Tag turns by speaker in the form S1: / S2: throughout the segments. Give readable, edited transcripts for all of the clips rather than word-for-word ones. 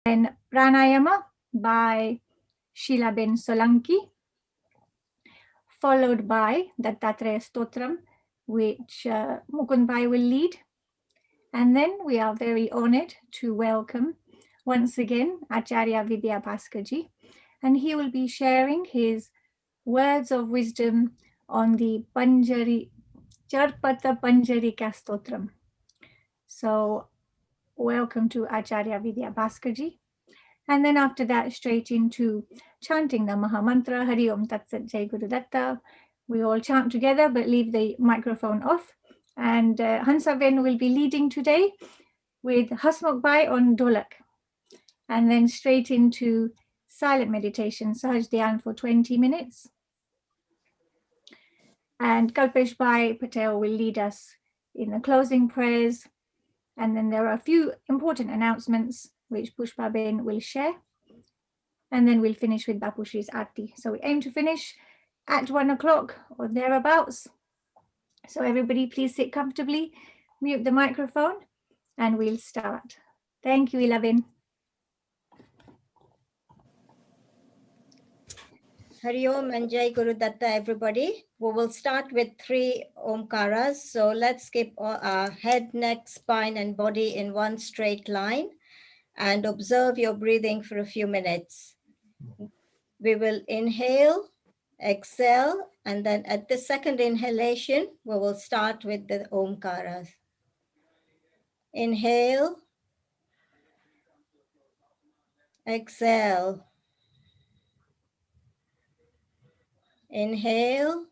S1: And Pranayama by Sheila-Ben Solanki, followed by Dattatreya Stotram, which Mukundbhai will lead. And then we are very honored to welcome once again Acharya Vidya Bhaskarji, and he will be sharing his words of wisdom on the Charpata Panjarika Stotram. So welcome to Acharya Vidya Bhaskarji. And then after that, straight into chanting the Maha Mantra, Hari Om Tat Sat Jai Guru Datta. We all chant together, but leave the microphone off. And Hansaben will be leading today with Hasmukh Bhai on Dholak. And then straight into silent meditation, Sahaj Dhyan for 20 minutes. And Kalpesh Bhai Patel will lead us in the closing prayers. And then there are a few important announcements which Pushpa Ben will share. And then we'll finish with Bapushri's Aarti. So we aim to finish at 1 o'clock or thereabouts. So everybody please sit comfortably, mute the microphone, and we'll start. Thank you, Ilavin.
S2: Hari Om and Jai Guru Datta, everybody. We will start with 3 Omkaras. So let's keep our head, neck, spine, and body in one straight line and observe your breathing for a few minutes. We will inhale, exhale, and then at the second inhalation, we will start with the Omkaras. Inhale, exhale. Inhale.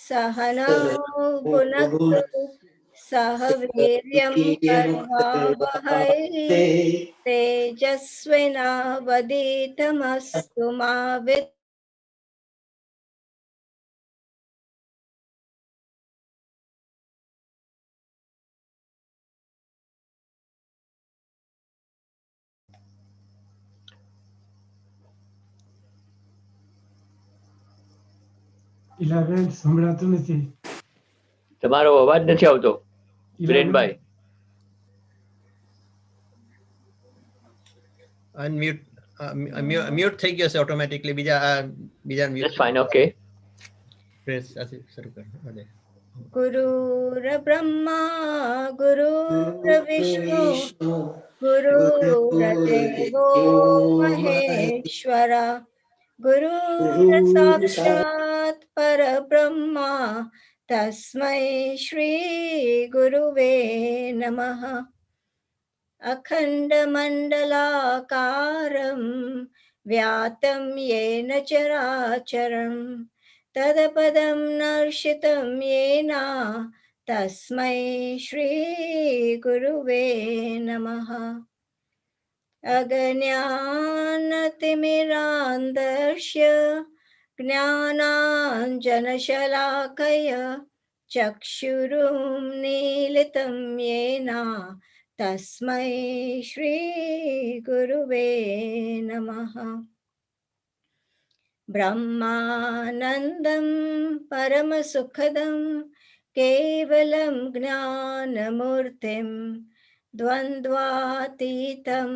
S2: Sahanau Bhunaktu Sahaviryam Karvavahai Tejasvina Vaditamastu Ma Vid.
S3: સંભળાતું નથી.
S4: તમારો અવાજ નથી આવતો વિરેનભાઈ.
S5: Mute થઈ ગયો છે automatically. બીજા mute.
S4: That's fine, okay.
S5: Press શરૂ કર.
S2: Gurur Brahma Gurur Vishnu Gurur Devo Maheshwara Gurur Sakshat Parabrahma Tasmai Shri Guruve Namaha. Akhanda Mandalakaram Vyatam Yena Characharam Tadapadam Narshitam Yena Tasmai Shri Guruve Namaha. Aganyanathimirandarsya Jnananjanashalakaya Chakshurum Nilitam Yena Tasmai Shri Guruve Namaha. Brahmanandam Paramasukhadam Kevalam Gnanamurtim Dvandvatitam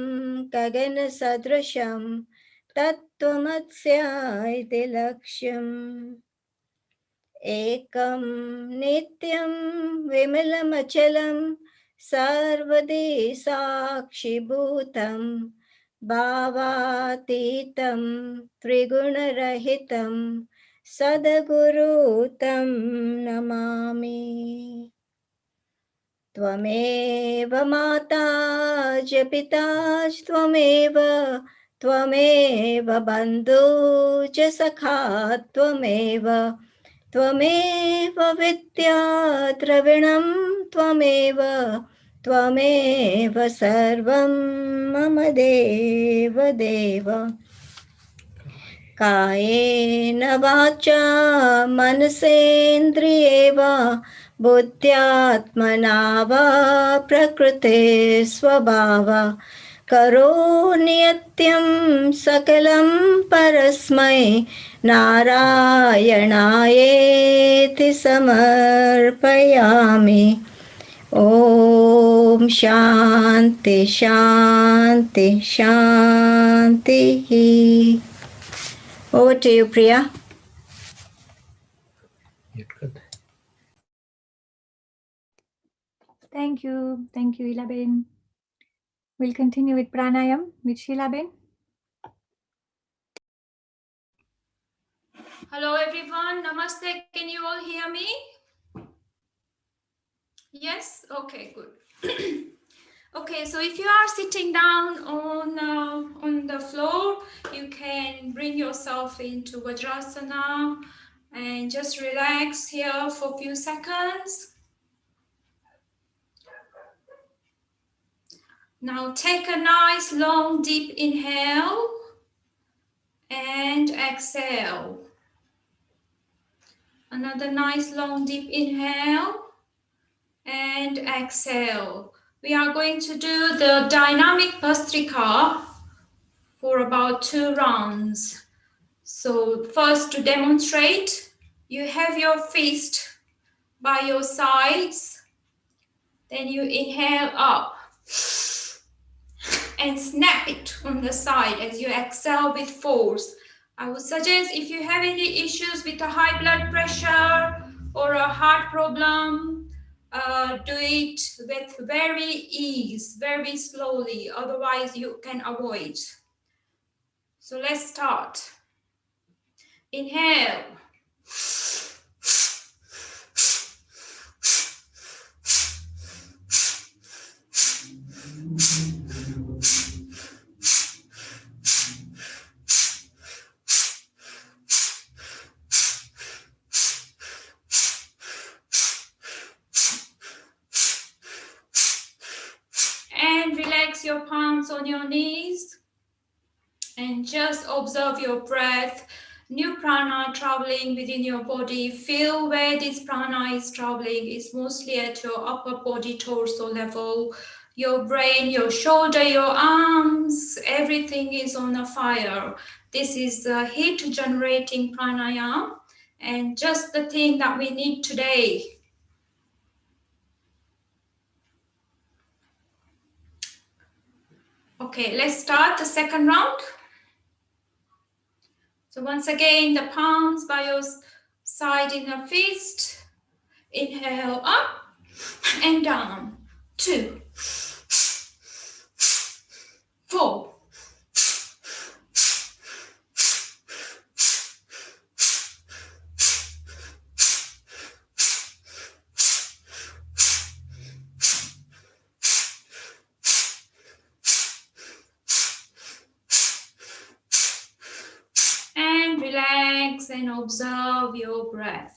S2: Kagana Sadrasham Tattvamasya iti Lakshyam. Ekam Nityam Vimalamachalam Sarvadi Sakshi Bhutam Bhavatitam Trigunarahitam Sadagurutam Namami. त्वमेव माता च पिता च त्वमेव त्वमेव बन्धु च सखा त्वमेव त्वमेव विद्या द्रविणं त्वमेव त्वमेव सर्वं मम देव देव कायेन वाचा मनसेन्द्रिये वा बुद्ध्यात्मना वा प्रकृते स्वभावा करोमि नित्यं सकलं परस्मै नारायणायेति समर्पयामि। ॐ शान्ति शान्ति शान्तिः। Over to you, Priya.
S1: Thank you, Ilaben. We'll continue with pranayam with Shilaben.
S3: Hello everyone, namaste. Can you all hear me? Yes? Okay, good. Okay, so if you are sitting down on the floor, you can bring yourself into Vajrasana and just relax here for a few seconds. Now take a nice long deep inhale and exhale. Another nice long deep inhale and exhale. We are going to do the dynamic Bhastrika for about 2 rounds. So first, to demonstrate, you have your fist by your sides, then you inhale up and snap it on the side as you exhale with force. I would suggest if you have any issues with a high blood pressure or a heart problem, do it with very ease, very slowly, otherwise you can avoid. So let's start. Inhale. And relax your palms on your knees and just observe your breath. New prana traveling within your body. Feel where this prana is traveling. It's mostly at your upper body torso level. Your brain, your shoulder, your arms, everything is on a fire. This is the heat generating pranayama and just the thing that we need today. Okay, let's start the second round. So once again, the palms by your side in a fist. Inhale up and down. 2, 4. And relax and observe your breath.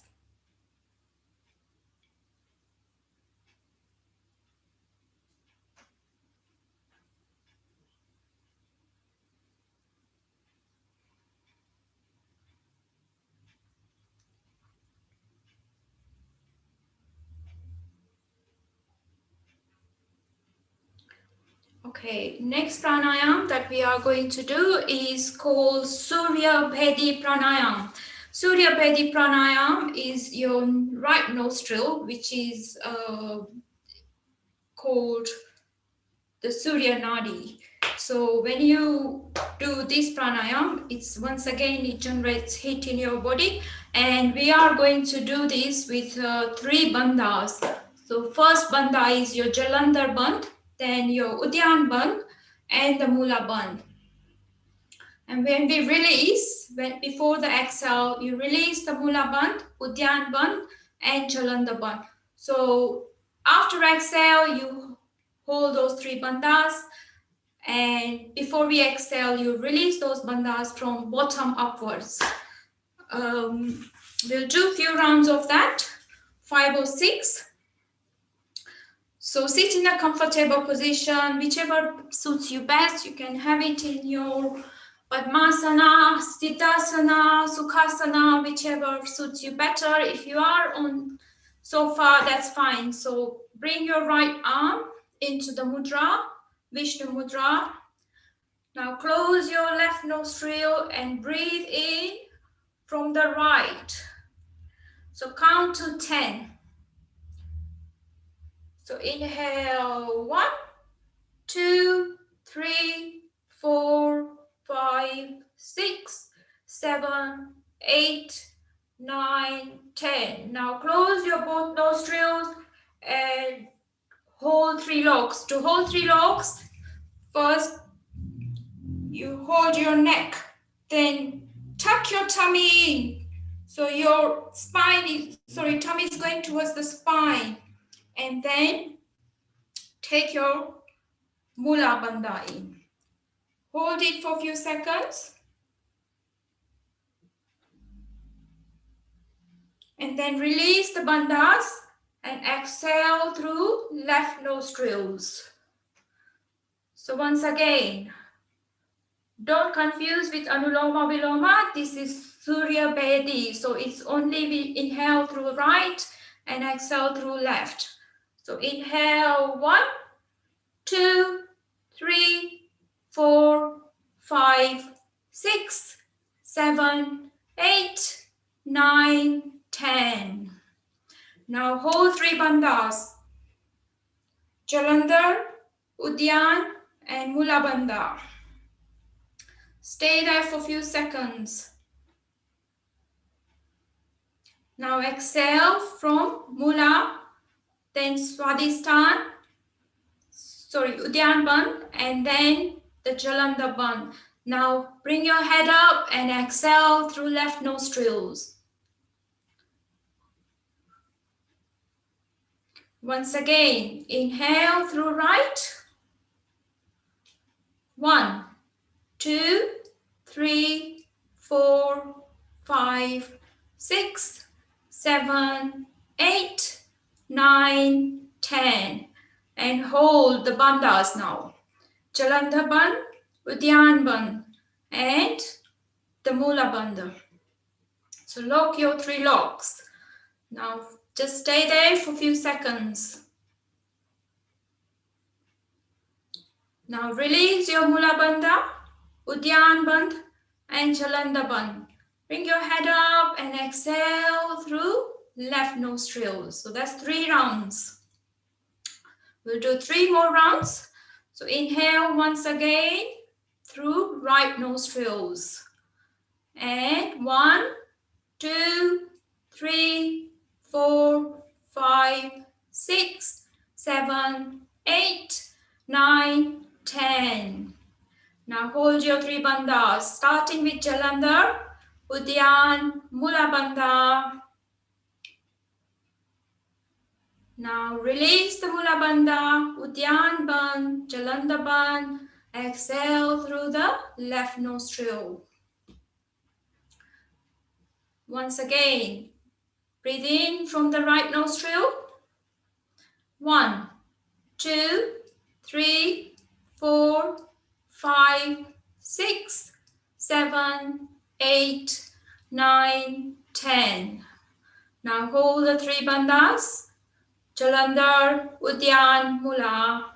S3: Okay, next pranayam that we are going to do is called Surya Bhedi Pranayam. Surya Bhedi Pranayam is your right nostril, which is called the Surya Nadi. So when you do this pranayam, it's once again, it generates heat in your body. And we are going to do this with 3 bandhas. So first bandha is your Jalandhar bandh, then your Udyan bandh, and the Mula bandh. And when we release, before the exhale, you release the Mula bandh, Udyan bandh, and Jalandhar bandh. So After exhale, you hold those 3 bandhas. And before we exhale, you release those bandhas from bottom upwards. We'll do a few rounds of that, 5 or 6. So sit in a comfortable position, whichever suits you best. You can have it in your Padmasana, Sthittasana, Sukhasana, whichever suits you better. If you are on sofa, that's fine. So bring your right arm into the mudra, Vishnu mudra. Now close your left nostril and breathe in from the right. So count to 10. So inhale, 1, 2, 3, 4, 5, 6, 7, 8, 9, 10. Now close your both nostrils and hold 3 locks. To hold 3 locks, first you hold your neck, then tuck your tummy in. So your tummy is going towards the spine. And then take your Mula Bandha in. Hold it for a few seconds. And then release the bandhas and exhale through left nostrils. So once again, don't confuse with Anuloma Viloma. This is Surya Bedi. So it's only we inhale through right and exhale through left. So inhale 1, 2, 3, 4, 5, 6, 7, 8, 9, 10. Now hold 3 bandhas. Jalandhar, Udyan, and Mula Bandha. Stay there for a few seconds. Now exhale from Mula, then Swadhisthana, Udyan Bandh, and then the Jalandhar Bandh. Now bring your head up and exhale through left nostrils. Once again, inhale through right. 1, 2, 3, 4, 5, 6, 7, 8, 9, 10. And hold the bandhas now. Jalandhar Bandh, Udyan Bandh, and the Mula Bandha. So lock your 3 locks. Now just stay there for a few seconds. Now release your Mula Bandha, Udyan Bandh, and Jalandhar Bandh. Bring your head up and exhale through left nostrils. So that's 3 rounds. We'll do 3 more rounds. So inhale once again through right nostrils. And 1, 2, 3, 4, 5, 6, 7, 8, 9, 10. Now hold your 3 bandhas, starting with Jalandhar, Udyan, Mula Bandha. Now release the Mula Bandha, Udyan Bandh, Jalandhar Bandh. Exhale through the left nostril. Once again, breathe in from the right nostril. 1, 2, 3, 4, 5, 6, 7, 8, 9, 10. Now hold the 3 bandhas. Jalandhar, Udyan, Mula.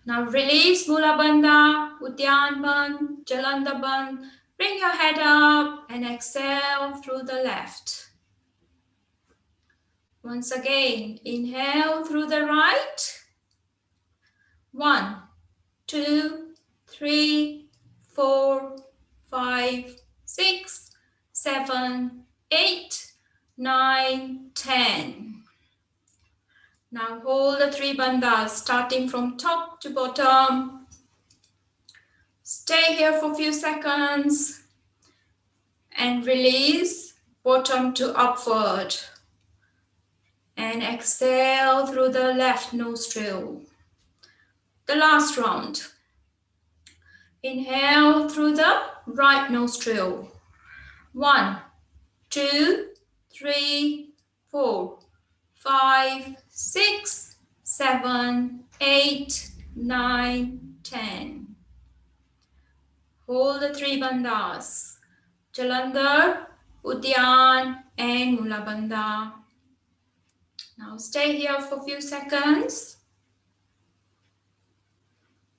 S3: Now release Mula Bandha, Udyan Bandh, Jalandhar Bandh. Bring your head up and exhale through the left. Once again, inhale through the right. 1, 2, 3, 4, 5, 6, 7, 8, 9, 10. Now hold the 3 bandhas starting from top to bottom. Stay here for a few seconds and release bottom to upward. and exhale through the left nostril. The last round. Inhale through the right nostril. 1, 2, 3, 4, 5, 6, 7, 8, 9, 10. Hold the 3 bandhas. Jalandhar, Udyan, and Mula Bandha. Now stay here for a few seconds.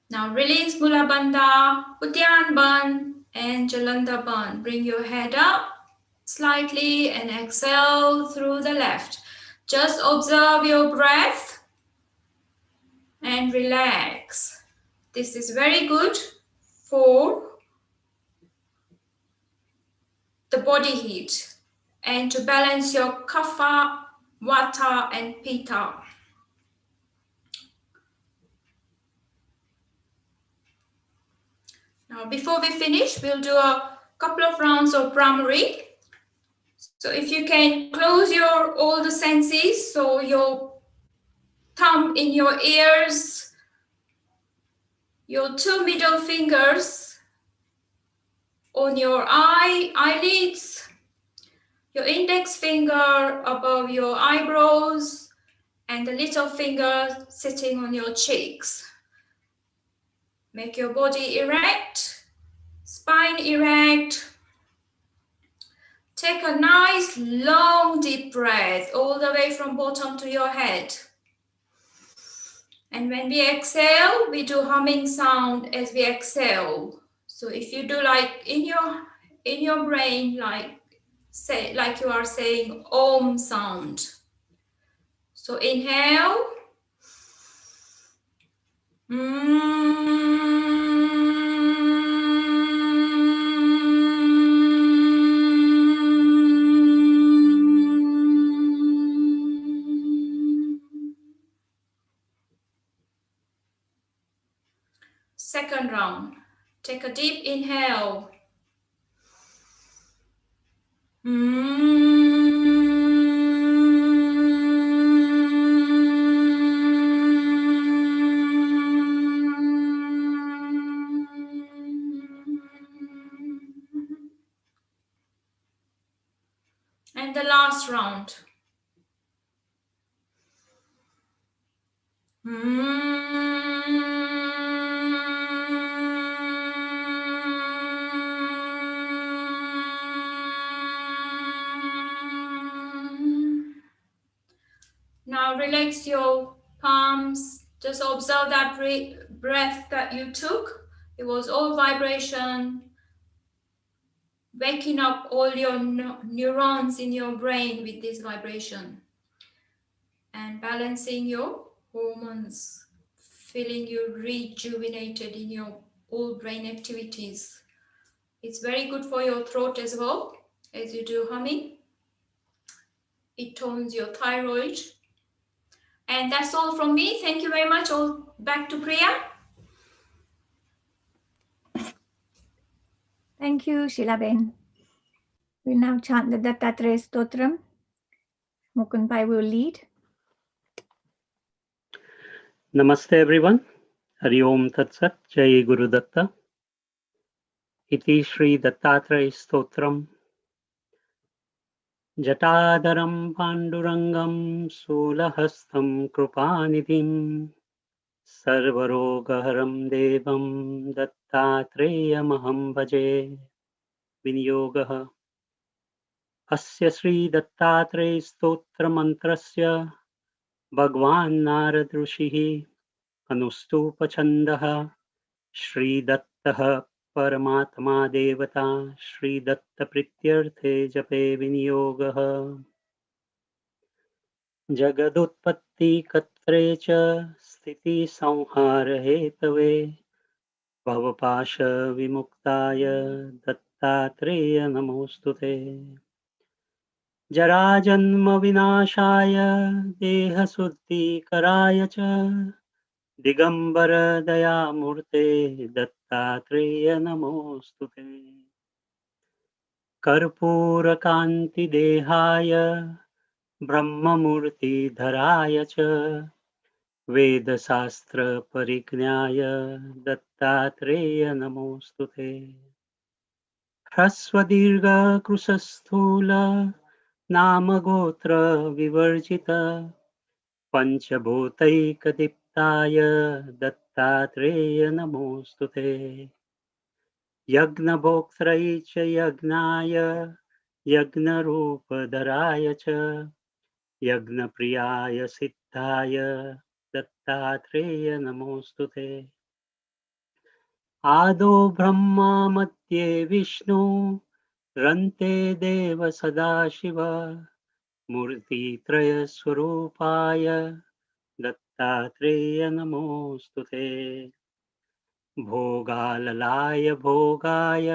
S3: Now release Mula Bandha, Udyan Bandh, and Jalandhar Bandh. Bring your head up slightly and exhale through the left. Just observe your breath and relax. This is very good for the body heat and to balance your kapha, vata, and pitta. Now, before we finish, we'll do a couple of rounds of Brahmari. So if you can close all the senses, so your thumb in your ears, your 2 middle fingers on your eyelids, your index finger above your eyebrows, and the little finger sitting on your cheeks. Make your body erect, spine erect. Take a nice long deep breath all the way from bottom to your head. And when we exhale, we do humming sound as we exhale. So if you do like in your brain, like you are saying Om sound. So inhale. Second round. Take a deep inhale. And the last round. Now relax your palms. Just observe that breath that you took. It was all vibration, waking up all your neurons in your brain with this vibration and balancing your hormones, feeling you rejuvenated in your all brain activities. It's very good for your throat as well as you do humming. It tones your thyroid. And that's all from me. Thank you very much. All back to Priya.
S1: Thank you, Shilaben. We'll now chant the Dattatreya Stotram. Mukunbai will lead.
S6: Namaste everyone. Hari Om Tat Sat. Jai Guru Datta. Iti Shri Dattatreya Stotram. Jatadaram Pandurangam Sulahastam Krupanidhim Sarvarogaharam Devam Dattatreya Bhaje. Vinyogaha Asya Sri Dattatreya Stotra Mantrasya Bhagwan Narad Rishihi Anustupa Chandaha Shri Dattaha Paramatma Devata Shri Datta Prityarthe Jape Vinyogaha Jagadutpatti Katre Cha Sthiti Samhara Hetave Bhavapasha Vimuktaya Dattatreya Namostute Jarajanma Vinashaya Deha Suddhi Karaya Cha Digambara Dayamurte Dattatreya Namostute Karpura Kanti Dehaya ब्रह्ममूर्तिधराय च वेदशास्त्रपरिज्ञाय दत्तात्रेय नमोऽस्तु ते। ह्रस्वदीर्घकृशस्थूल नामगोत्र विवर्जित पञ्चभूतैकदीप्ताय दत्तात्रेय नमोऽस्तु ते। यज्ञभोक्त्रै च यज्ञाय यज्ञरूपधराय च यज्ञप्रियाय सिद्धाय दत्तात्रेय नमोऽस्तु ते। आदौ ब्रह्मा मध्ये विष्णु रन्ते देव सदाशिव मूर्तित्रयस्वरूपाय दत्तात्रेय नमोऽस्तु ते। भोगाललाय भोगाय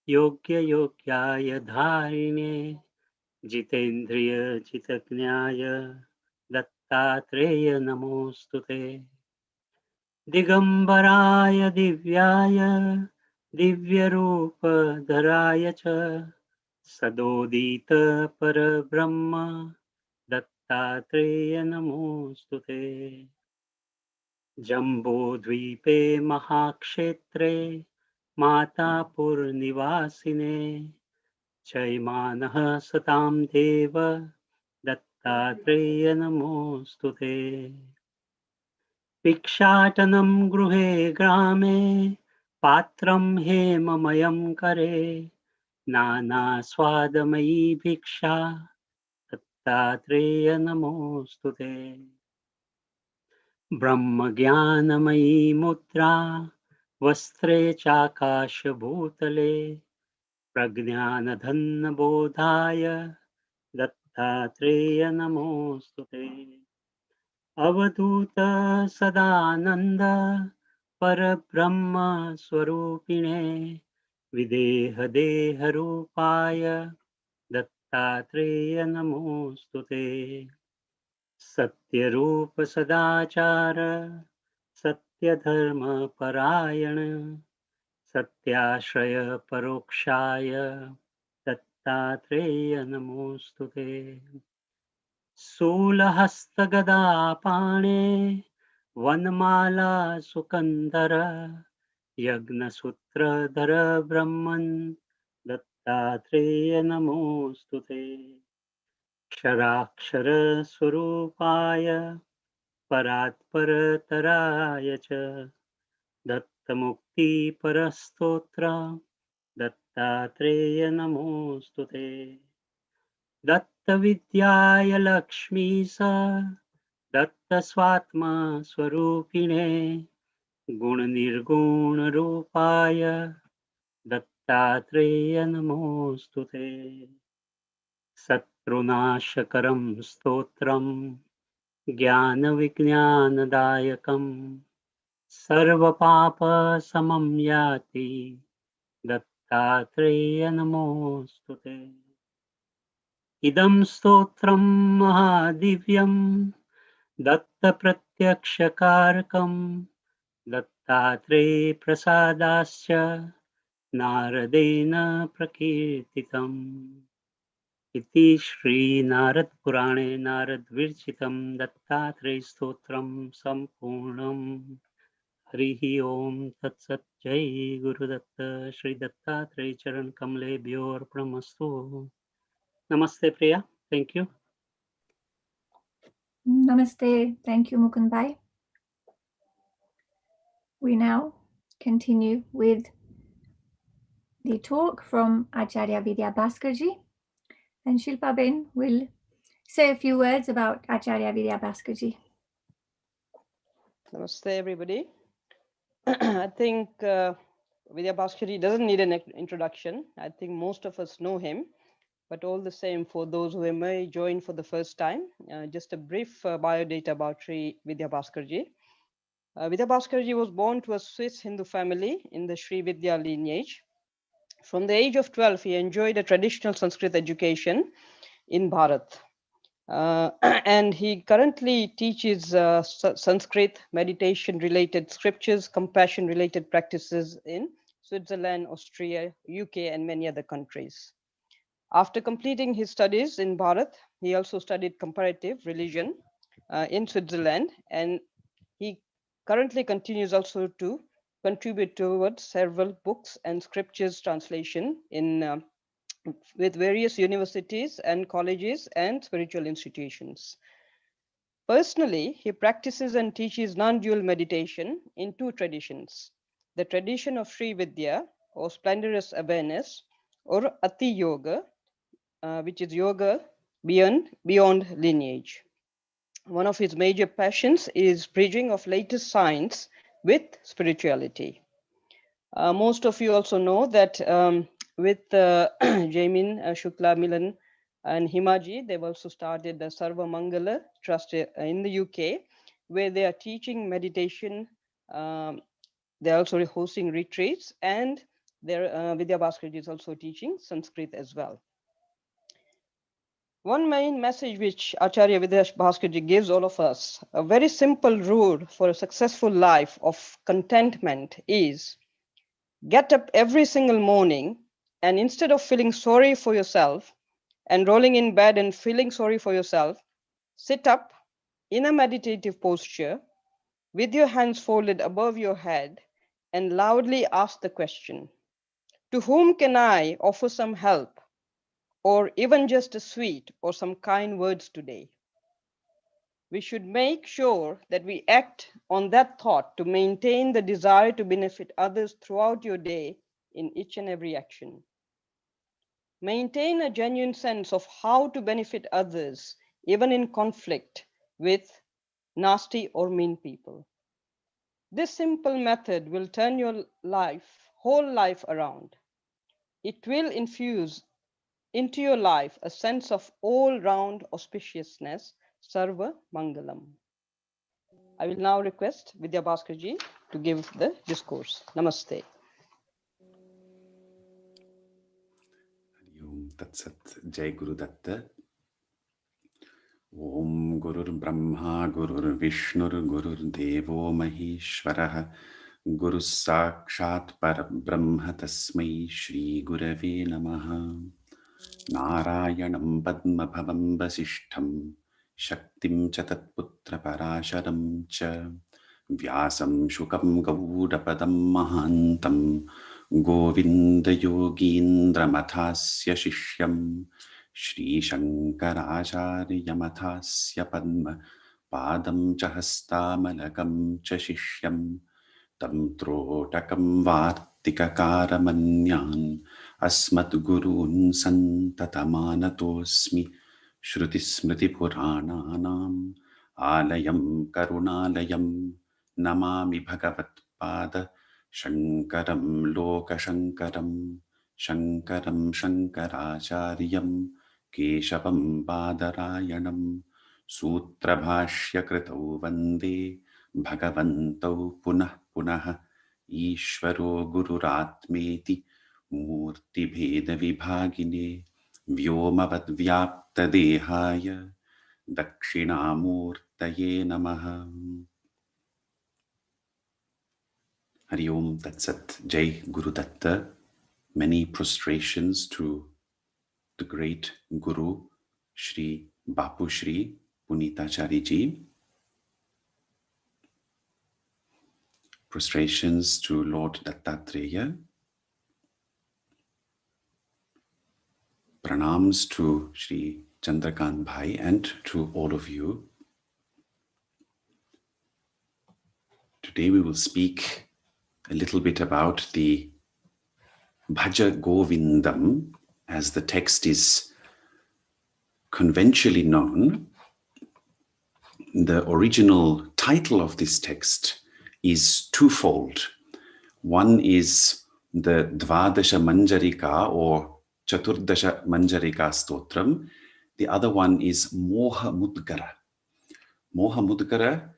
S6: योग्ययोग्याय धारिणे जितेन्द्रिय जितज्ञाय दत्तात्रेय नमोऽस्तु ते। दिगंबराय दिव्याय दिव्यरूपधराय च सदोदित परब्रह्म दत्तात्रेय नमोऽस्तु ते। जम्बूद्वीपे महाक्षेत्रे मातापुरनिवासिने चैमानः सतां देव दत्तात्रेय नमोऽस्तु ते। भिक्षाटनं गृहे ग्रामे पात्रं हेममयं करे नानास्वादमयी भिक्षा दत्तात्रेय नमोऽस्तु ते। ब्रह्मज्ञानमयी मुद्रा वस्त्रे चाकाशभूतले प्रज्ञानधनबोधाय दत्तात्रेय नमोऽस्तु ते। अवधूत सदानन्द परब्रह्म स्वरूपिणे विदेह देहरूपाय दत्तात्रेय नमोऽस्तु ते। सत्यरूप सदाचार सत्यधर्मपरायण सत्याश्रय परोक्षाय दत्तात्रेय नमोऽस्तु ते। शूलहस्तगदापाणे वनमाला सुकन्दर यज्ञसूत्रधर ब्रह्मन् दत्तात्रेय नमोऽस्तु ते। क्षराक्षरस्वरूपाय परात्परतराय च दत्तमुक्तिपरस्तोत्र दत्तात्रेय नमोऽस्तु ते। दत्तविद्याय लक्ष्मीश दत्तस्वात्मस्वरूपिणे गुणनिर्गुणरूपाय दत्तात्रेय नमोऽस्तु ते। शत्रुनाशकरं स्तोत्रं ज्ञानविज्ञानदायकं सर्वपापशमं याति दत्तात्रेय नमोऽस्तु ते। इदं स्तोत्रं महादिव्यं दत्तप्रत्यक्षकारकं दत्तात्रेय प्रसादाश्च नारदेन प्रकीर्तितम्। इति श्रीनारदपुराणे नारदविरचितं दत्तात्रेयस्तोत्रं सम्पूर्णम्। हरिः ओम तत्सत्। जय गुरुदत्त। श्री दत्तात्रेय चरण कमलेभ्यो अर्पणमस्तु। नमस्ते प्रिया। Thank you.
S1: Namaste. Thank you, Mukundbhai. We now continue with the talk from Acharya Vidya Bhaskarji, and Shilpa Ben will say a few words about Acharya Vidya Bhaskarji.
S7: Namaste, everybody. I think Vidya Bhaskarji doesn't need an introduction. I think most of us know him, but all the same, for those who may join for the first time, just a brief biodata about Sri Vidya Bhaskarji. Vidya Bhaskarji was born to a Swiss Hindu family in the Sri Vidya lineage. From the age of 12, he enjoyed a traditional Sanskrit education in Bharat. And he currently teaches Sanskrit, meditation-related scriptures, compassion-related practices in Switzerland, Austria, UK, and many other countries. After completing his studies in Bharat, he also studied comparative religion in Switzerland, and he currently continues also to contribute towards several books and scriptures translation in with various universities and colleges and spiritual institutions. Personally, he practices and teaches non-dual meditation in two traditions: the tradition of Sri Vidya, or splendorous awareness, or Ati Yoga, which is yoga beyond lineage. One of his major passions is bridging of latest science with spirituality. Most of you also know that with Jaimin, Shukla, Milan, and Himaji, they've also started the Sarva Mangala Trust in the UK, where they are teaching meditation. They're also hosting retreats, and Vidya Bhaskar is also teaching Sanskrit as well. One main message which Acharya Vidya Bhaskar gives all of us, a very simple rule for a successful life of contentment, is get up every single morning, and instead of feeling sorry for yourself and rolling in bed and feeling sorry for yourself, sit up in a meditative posture with your hands folded above your head and loudly ask the question, to whom can I offer some help, or even just a sweet or some kind words today? We should make sure that we act on that thought to maintain the desire to benefit others throughout your day in each and every action. Maintain a genuine sense of how to benefit others, even in conflict with nasty or mean people. This simple method will turn your whole life around. It will infuse into your life a sense of all-round auspiciousness, Sarva Mangalam. I will now request Vidya Bhaskar to give the discourse. Namaste.
S8: Tat Sat. Jai Guru Datta. Om Gurur Brahma Gurur Vishnur Gurur Devo Maheshwaraha Guru Sakshat Parabrahma Tasmai Shri Gurave Namaha. Narayanam Padma Bhavam Vasishtham Shaktim Chatatputra Parasharam Cha Vyasam Shukam Gaudapadam Mahantam Govinda Yogindra Mathasya Shishyam Shri Shankaracharya Mathasya Padma Padam Chahastamalakam Chashishyam Tam Trotakam Vartikakaramanyan Asmat Gurun Santatamanatosmi Shruti Smriti Purananam Alayam Karunalayam Namami Bhagavat Pada Shankaram Loka Shankaram Shankaram Shankaracharyam Keshavam Badarayanam Sutra Bhashya Kritau Vande Bhagavantau Punah Punah Ishvaro Gururatmeti Murti Bheda Vibhagine Vyomavad Vyapta Dehaya Dakshinamurtaye Namaha. Hari Om Tat Sat. Jai Guru Datta. Many prostrations to the great Guru Shri Bapu Shri Punitacharya Ji. Prostrations to Lord Dattatreya. Pranams to Shri Chandrakant Bhai and to all of you. Today we will speak a little bit about the Bhaja Govindam, as the text is conventionally known. The original title of this text is twofold. One is the Dvadasha Manjarika or Chaturdasha Manjarika Stotram. The other one is Moha Mudgara. Moha Mudgara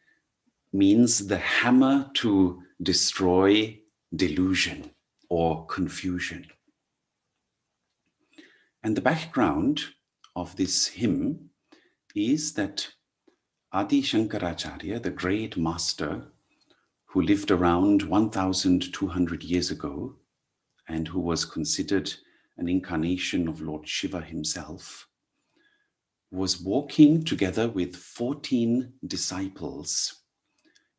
S8: means the hammer to destroy delusion or confusion. And the background of this hymn is that Adi Shankaracharya, the great master who lived around 1,200 years ago and who was considered an incarnation of Lord Shiva himself, was walking together with 14 disciples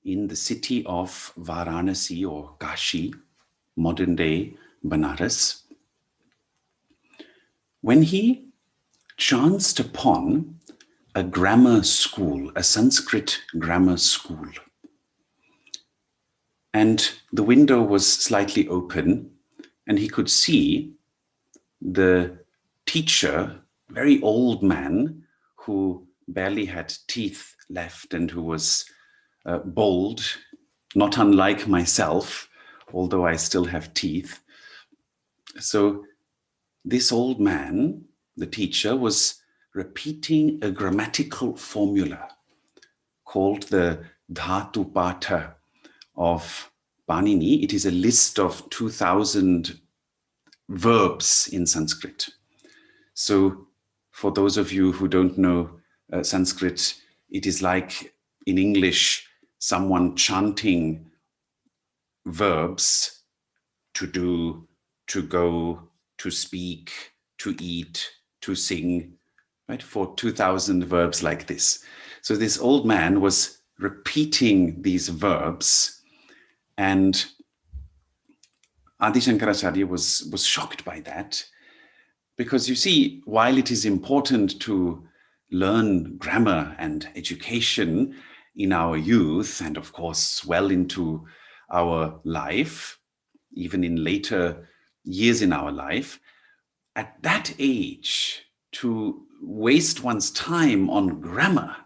S8: in the city of Varanasi or Kashi, modern-day Banaras, when he chanced upon a grammar school, a Sanskrit grammar school. And the window was slightly open, and he could see the teacher, very old man, who barely had teeth left and who was bald, not unlike myself, although I still have teeth. So this old man, the teacher, was repeating a grammatical formula called the Dhatu Patha of Panini. It is a list of 2,000 verbs in Sanskrit. So for those of you who don't know Sanskrit, it is like in English, someone chanting verbs: to do, to go, to speak, to eat, to sing, right? For 2,000 verbs like this. So this old man was repeating these verbs, and Adi Shankaracharya was shocked by that, because you see, while it is important to learn grammar and education in our youth, and of course well into our life, even in later years in our life, at that age, to waste one's time on grammar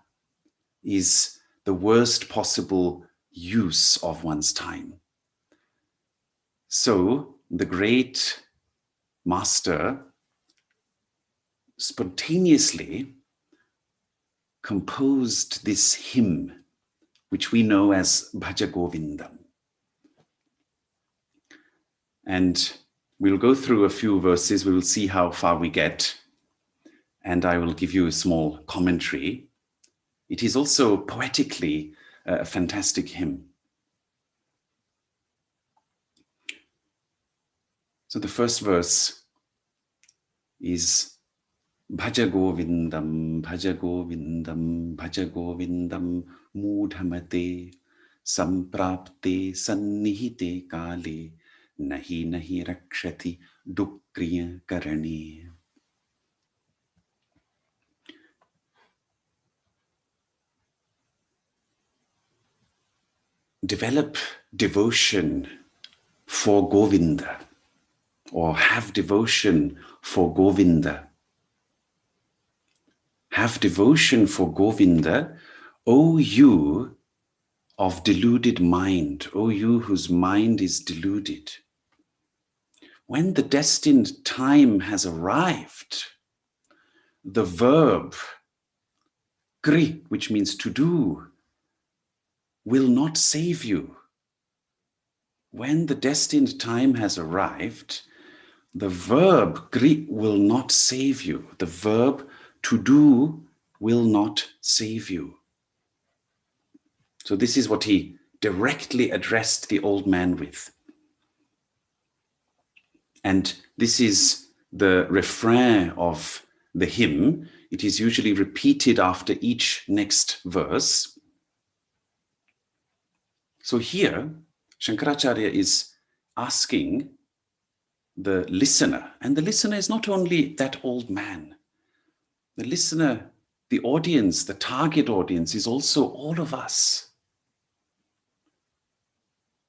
S8: is the worst possible use of one's time. So the great master spontaneously composed this hymn, which we know as Bhaja Govindam. And we'll go through a few verses, we will see how far we get, and I will give you a small commentary. It is also poetically a fantastic hymn. So the first verse is Bhaja Govindam, Bhaja Govindam, Bhaja Govindam, Mudhamate, Samprapte, Sannihite Kale, Nahi Nahi Rakshati, Dukriya Karane. Develop devotion for Govinda, or have devotion for Govinda. Have devotion for Govinda, O you of deluded mind, O you whose mind is deluded. When the destined time has arrived, the verb kri, which means to do, will not save you. When the destined time has arrived, the verb kri will not save you. The verb to do will not save you. So this is what he directly addressed the old man with. And this is the refrain of the hymn. It is usually repeated after each next verse. So here, Shankaracharya is asking the listener, and the listener is not only that old man. The listener, the audience, the target audience is also all of us.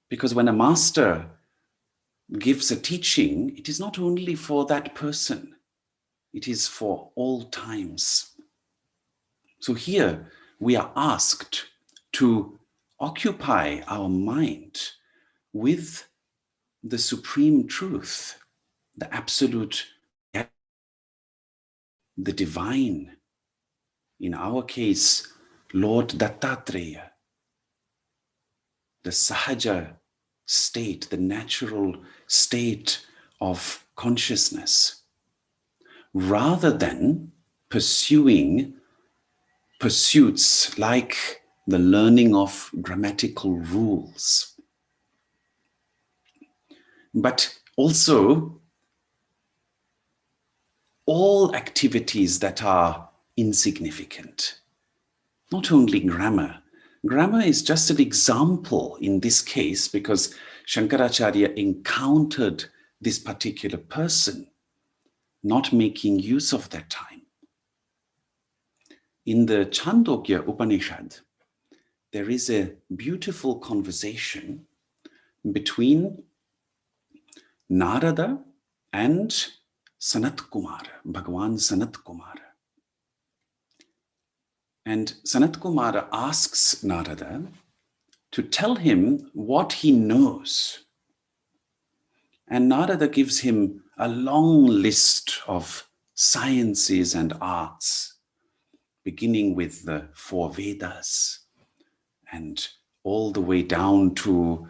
S8: Because when a master gives a teaching, it is not only for that person, it is for all times. So here we are asked to occupy our mind with the supreme truth, the absolute, the divine. In our case, Lord Dattatreya, the sahaja state, the natural state of consciousness, rather than pursuing pursuits like the learning of grammatical rules. But also all activities that are insignificant. Not only grammar. Grammar is just an example in this case because Shankaracharya encountered this particular person, not making use of that time. In the Chandogya Upanishad, there is a beautiful conversation between Narada and Sanat Kumara, Bhagavan Sanat Kumara. And Sanat Kumara asks Narada to tell him what he knows. And Narada gives him a long list of sciences and arts, beginning with the 4 Vedas and all the way down to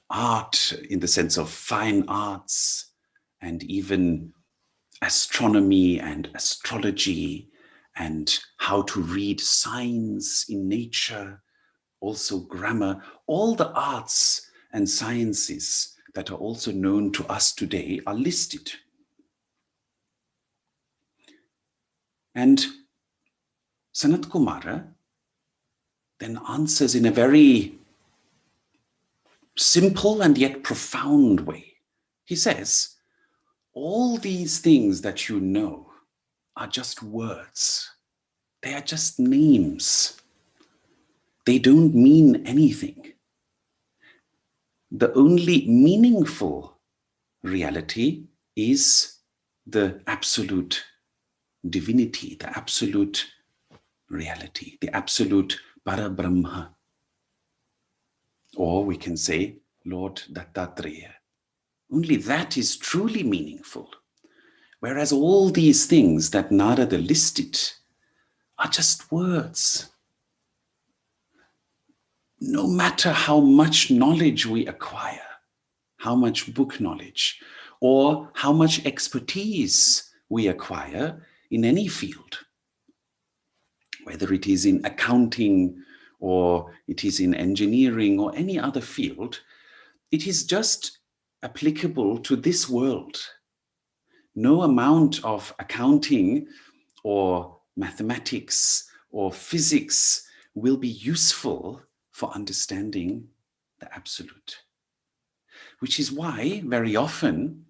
S8: art in the sense of fine arts and even astronomy and astrology and how to read signs in nature, also grammar, all the arts and sciences that are also known to us today are listed. And Sanat Kumara then answers in a very simple and yet profound way. He says, all these things that you know are just words. They are just names. They don't mean anything. The only meaningful reality is the absolute divinity, the absolute reality, the absolute Parabrahma. Or we can say, Lord Dattatreya. Only that is truly meaningful. Whereas all these things that Narada listed are just words. No matter how much knowledge we acquire, how much book knowledge, or how much expertise we acquire in any field, whether it is in accounting or it is in engineering or any other field, it is just applicable to this world. No amount of accounting or mathematics or physics will be useful for understanding the absolute. Which is why very often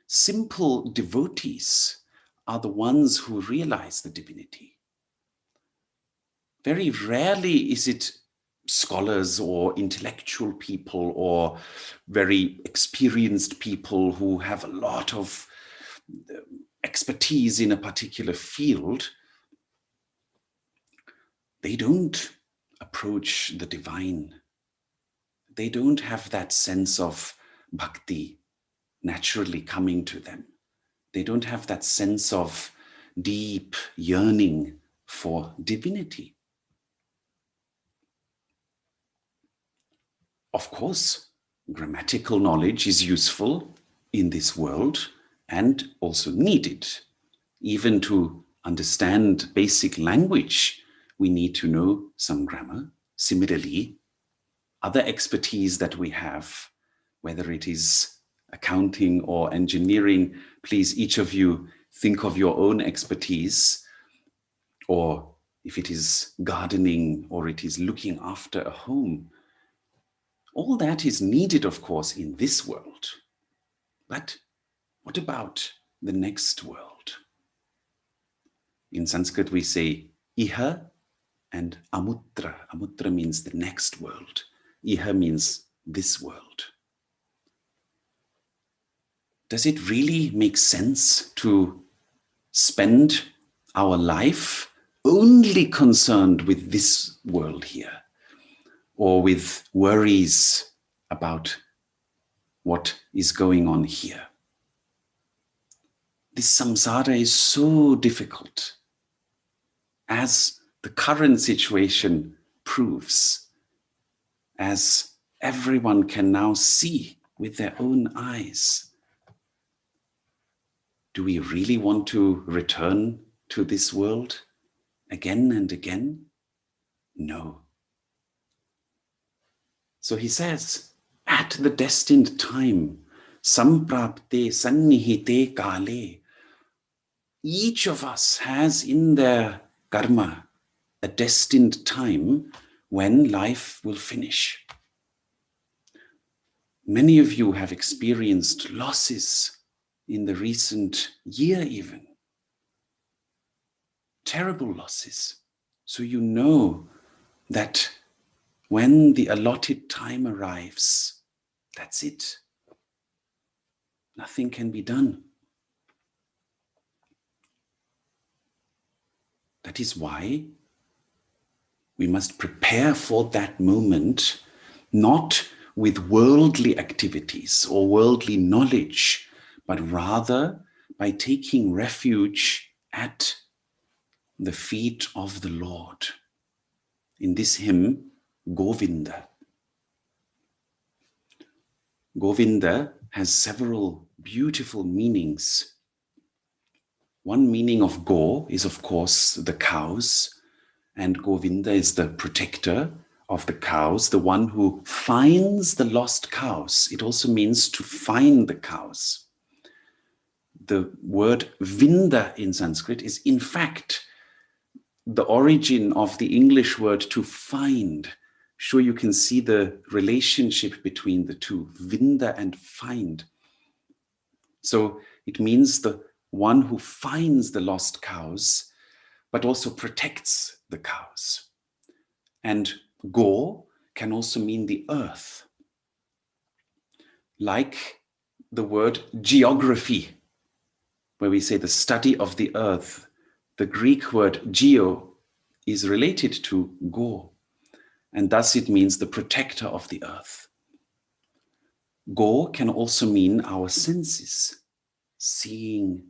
S8: simple devotees are the ones who realize the divinity. Very rarely is it scholars or intellectual people or very experienced people who have a lot of expertise in a particular field. They don't approach the divine. They don't have that sense of bhakti naturally coming to them. They don't have that sense of deep yearning for divinity. Of course, grammatical knowledge is useful in this world and also needed. Even to understand basic language, we need to know some grammar. Similarly, other expertise that we have, whether it is accounting or engineering, please, each of you, think of your own expertise, or if it is gardening or it is looking after a home. All that is needed, of course, in this world. But what about the next world? In Sanskrit, we say iha and amutra. Amutra means the next world. Iha means this world. Does it really make sense to spend our life only concerned with this world here, or with worries about what is going on here? This samsara is so difficult, as the current situation proves, as everyone can now see with their own eyes. Do we really want to return to this world again and again? No. So he says, at the destined time, samprapte sannihite kale, each of us has in their karma, a destined time when life will finish. Many of you have experienced losses in the recent year even. Terrible losses. So you know that when the allotted time arrives, that's it. Nothing can be done. That is why we must prepare for that moment, not with worldly activities or worldly knowledge, but rather by taking refuge at the feet of the Lord. In this hymn, Govinda. Govinda has several beautiful meanings. One meaning of Go is, of course, the cows, and Govinda is the protector of the cows, the one who finds the lost cows. It also means to find the cows. The word Vinda in Sanskrit is, in fact, the origin of the English word to find. Sure, you can see the relationship between the two, Vinda and find. So it means the one who finds the lost cows, but also protects the cows. And Go can also mean the earth. Like the word geography, where we say the study of the earth, the Greek word geo is related to Go, and thus it means the protector of the earth. Go can also mean our senses, seeing,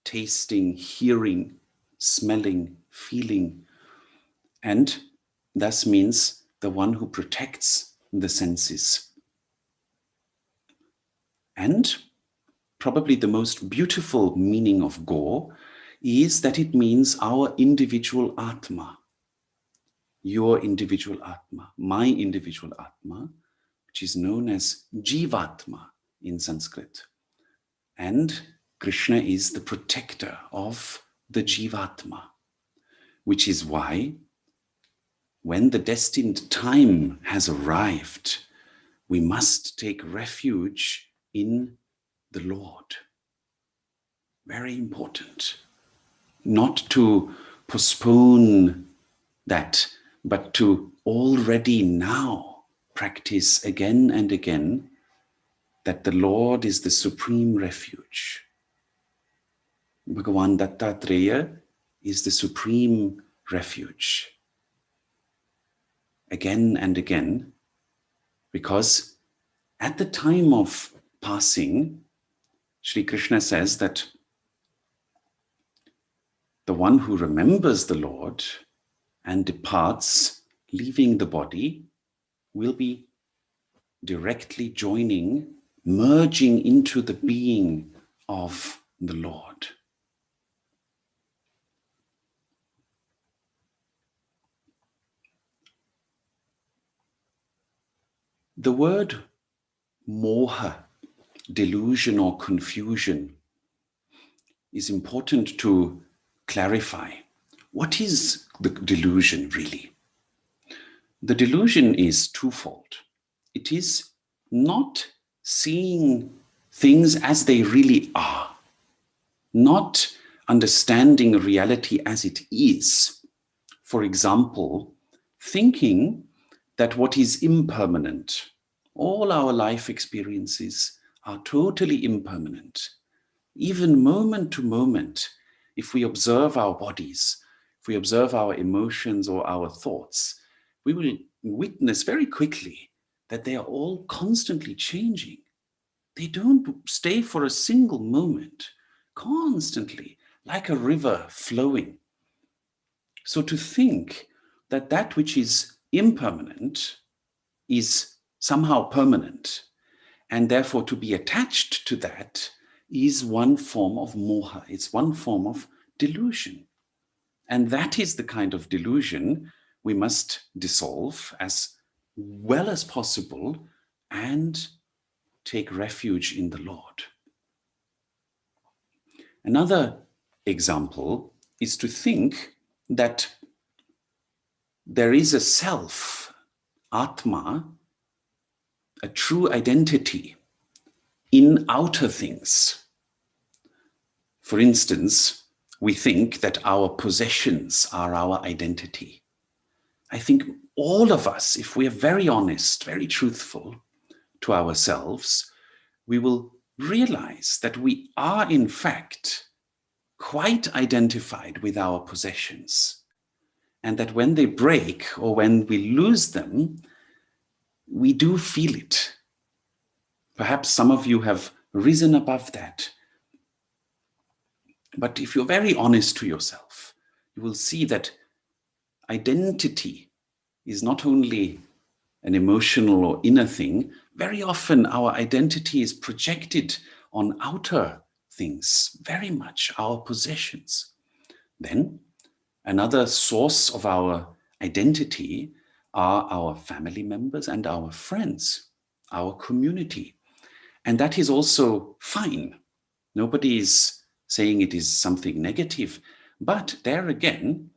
S8: tasting, hearing, smelling, feeling, and thus means the one who protects the senses. And probably the most beautiful meaning of Go is that it means our individual Atma, your individual Atma, my individual Atma, which is known as Jivatma in Sanskrit. And Krishna is the protector of the Jivatma, which is why when the destined time has arrived, we must take refuge in the Lord. Very important. Not to postpone that, but to already now practice again and again that the Lord is the supreme refuge. Bhagavan Dattatreya is the supreme refuge. Again and again, because at the time of passing, Sri Krishna says that the one who remembers the Lord and departs, leaving the body, will be directly joining, merging into the being of the Lord. The word moha, delusion or confusion, is important to clarify. What is the delusion really? The delusion is twofold. It is not seeing things as they really are, not understanding reality as it is. For example, thinking that what is impermanent, all our life experiences are totally impermanent. Even moment to moment, if we observe our bodies, if we observe our emotions or our thoughts, we will witness very quickly that they are all constantly changing. They don't stay for a single moment, constantly, like a river flowing. So to think that that which is impermanent is somehow permanent, and therefore to be attached to that is one form of moha. It's one form of delusion. And that is the kind of delusion we must dissolve as well as possible and take refuge in the Lord. Another example is to think that there is a self, Atma, a true identity in outer things. For instance, we think that our possessions are our identity. I think all of us, if we are very honest, very truthful to ourselves, we will realize that we are in fact quite identified with our possessions, and that when they break or when we lose them, we do feel it. Perhaps some of you have risen above that. But if you're very honest to yourself, you will see that identity is not only an emotional or inner thing. Very often our identity is projected on outer things, very much our possessions. Then another source of our identity are our family members and our friends, our community. And that is also fine. Nobody is saying it is something negative, but there again,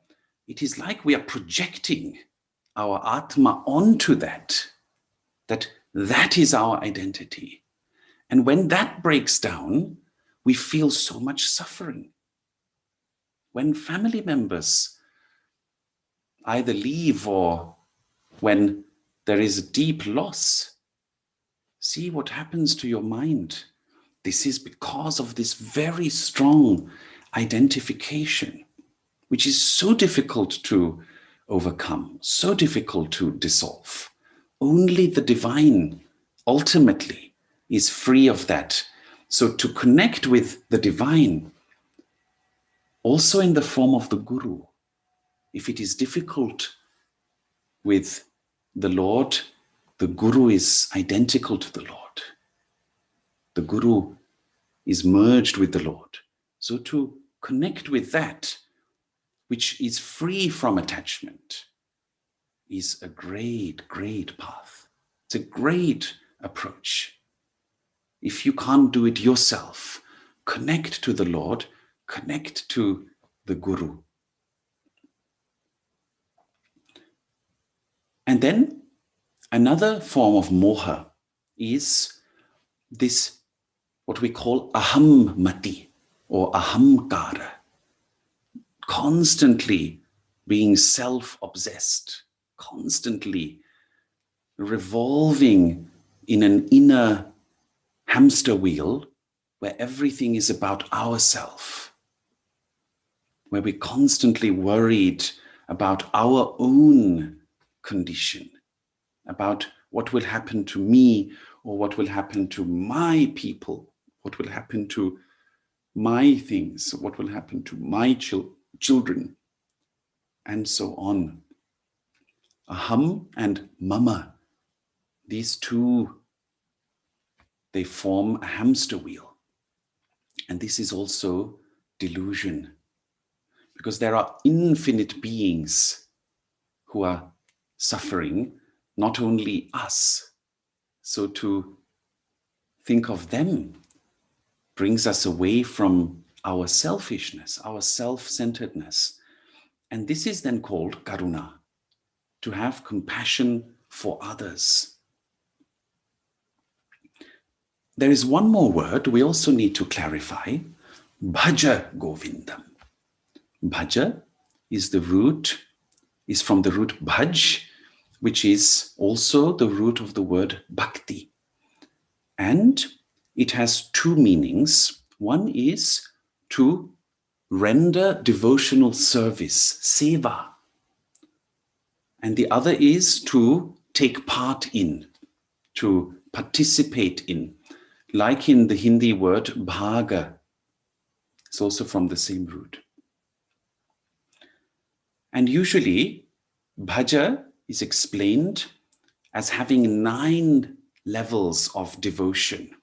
S8: it is like we are projecting our Atma onto that is our identity. And when that breaks down, we feel so much suffering. When family members either leave or when there is a deep loss, see what happens to your mind. This is because of this very strong identification, which is so difficult to overcome, so difficult to dissolve. Only the divine ultimately is free of that. So to connect with the divine, also in the form of the Guru, if it is difficult with the Lord, the Guru is identical to the Lord. The Guru is merged with the Lord. So to connect with that, which is free from attachment, is a great, great path. It's a great approach. If you can't do it yourself, connect to the Lord, connect to the Guru. And then another form of moha is this, what we call aham mati or ahamkara, constantly being self-obsessed, constantly revolving in an inner hamster wheel where everything is about ourself, where we're constantly worried about our own condition, about what will happen to me or what will happen to my people, what will happen to my things, what will happen to my children, and so on. Aham and mama, these two, they form a hamster wheel. And this is also delusion, because there are infinite beings who are suffering, not only us. So to think of them brings us away from our selfishness, our self-centeredness. And this is then called karuna, to have compassion for others. There is one more word we also need to clarify, bhaja govindam. Bhaja is from the root bhaj, which is also the root of the word bhakti. And it has two meanings. One is to render devotional service, seva. And the other is to take part in, to participate in, like in the Hindi word bhaga. It's also from the same root. And usually, bhaja is explained as having 9 levels of devotion.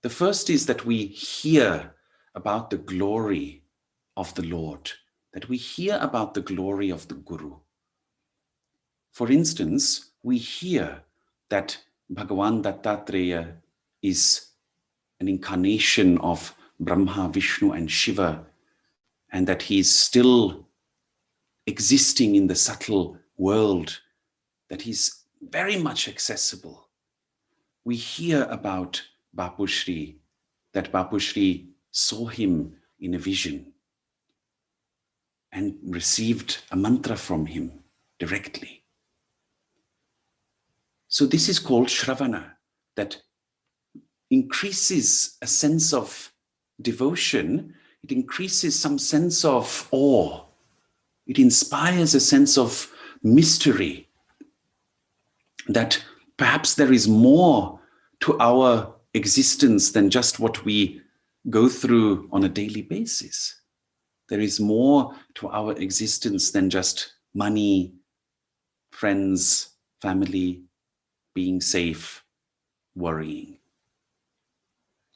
S8: The first is that we hear about the glory of the Lord, that we hear about the glory of the Guru. For instance, we hear that Bhagavan Dattatreya is an incarnation of Brahma, Vishnu, and Shiva, and that he's still existing in the subtle world, that he's very much accessible. We hear about Bapu Shri, that Bapu Shri saw him in a vision and received a mantra from him directly. So this is called Shravana, that increases a sense of devotion, it increases some sense of awe, it inspires a sense of mystery, that perhaps there is more to our existence than just what we go through on a daily basis. There is more to our existence than just money, friends, family, being safe, worrying,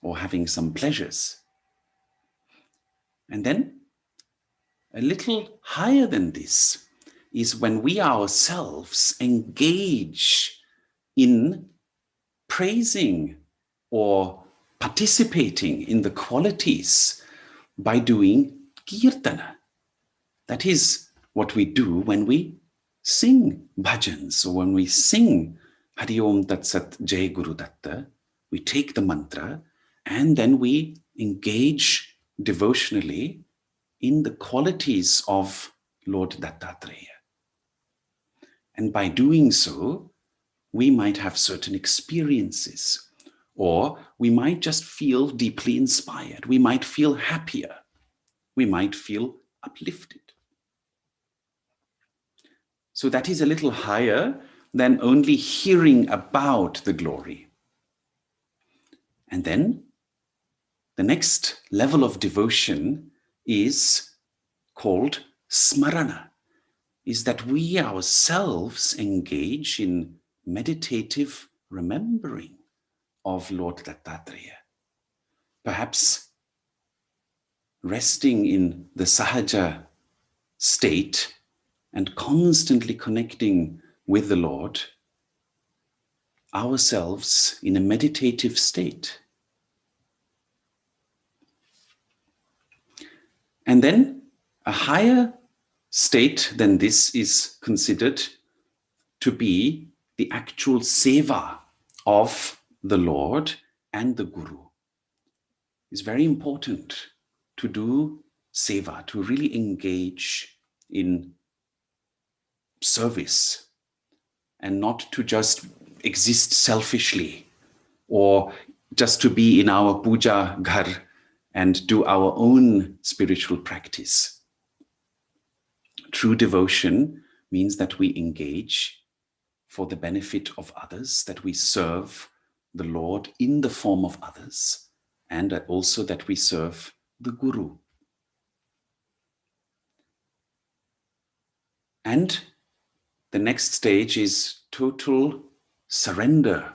S8: or having some pleasures. And then, a little higher than this is when we ourselves engage in praising or participating in the qualities by doing kirtana. That is what we do when we sing bhajans, or when we sing Hari Om Tat Sat Jai Guru Datta. We take the mantra and then we engage devotionally in the qualities of Lord Dattatreya. And by doing so, we might have certain experiences, or we might just feel deeply inspired. We might feel happier. We might feel uplifted. So that is a little higher than only hearing about the glory. And then the next level of devotion is called smarana, is that we ourselves engage in meditative remembering of Lord Dattatreya. Perhaps resting in the sahaja state and constantly connecting with the Lord, ourselves in a meditative state. And then a higher state than this is considered to be the actual seva of the Lord and the Guru. It's very important to do seva, to really engage in service and not to just exist selfishly or just to be in our puja ghar and do our own spiritual practice. True devotion means that we engage for the benefit of others, that we serve the Lord in the form of others, and also that we serve the Guru. And the next stage is total surrender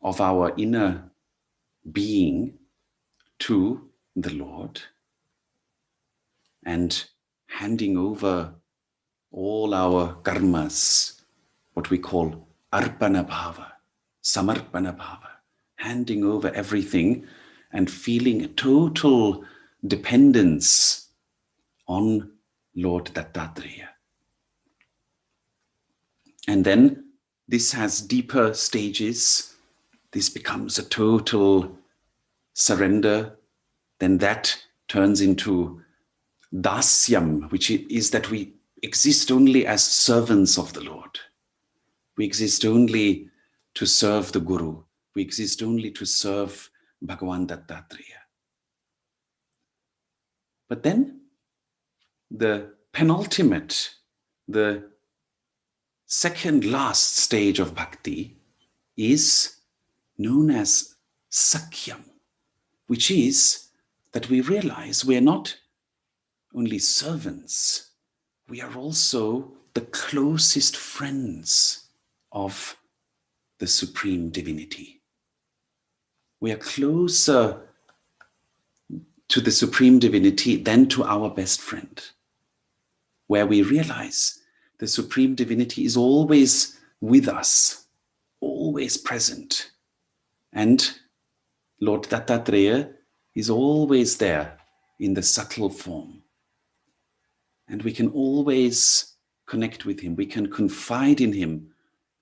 S8: of our inner being to the Lord, and handing over all our karmas, what we call arpana bhava, samarpana bhava, handing over everything and feeling a total dependence on Lord Dattatreya. And then this has deeper stages. This becomes a total surrender. Then that turns into DSYM, which is that we exist only as servants of the Lord. We exist only to serve the Guru. We exist only to serve Bhagavan Dattatreya. But then the penultimate, the second last stage of bhakti is known as Sakhyam, which is that we realize we are not only servants, we are also the closest friends of the Supreme Divinity. We are closer to the Supreme Divinity than to our best friend, where we realize the Supreme Divinity is always with us, always present. And Lord Dattatreya is always there in the subtle form. And we can always connect with him. We can confide in him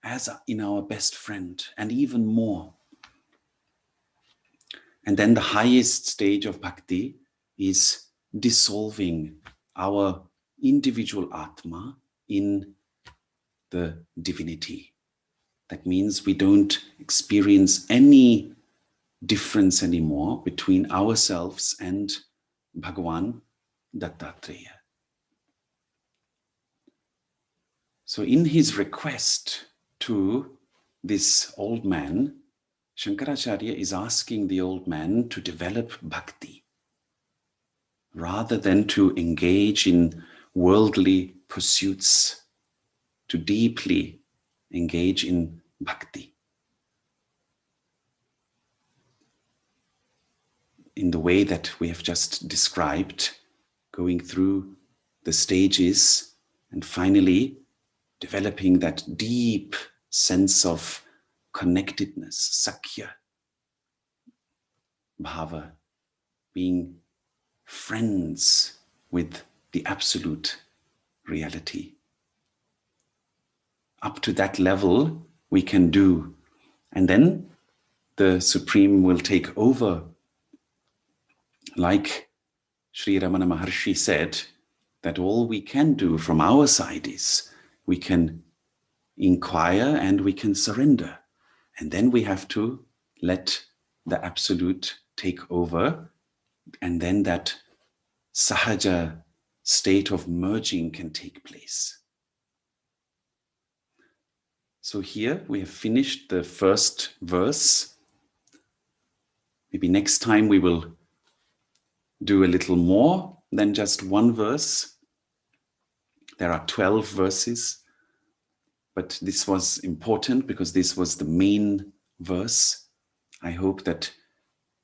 S8: as in our best friend, and even more. And then the highest stage of bhakti is dissolving our individual Atma in the divinity. That means we don't experience any difference anymore between ourselves and Bhagavan Dattatreya. So in his request to this old man, Shankaracharya is asking the old man to develop bhakti rather than to engage in worldly pursuits, to deeply engage in bhakti. In the way that we have just described, going through the stages and finally developing that deep sense of connectedness, sakhya bhava, being friends with the absolute reality. Up to that level we can do, and then the Supreme will take over. Like Sri Ramana Maharshi said, that all we can do from our side is we can inquire and we can surrender. And then we have to let the absolute take over, and then that sahaja state of merging can take place. So here we have finished the first verse. Maybe next time we will do a little more than just one verse. There are 12 verses, but this was important because this was the main verse. I hope that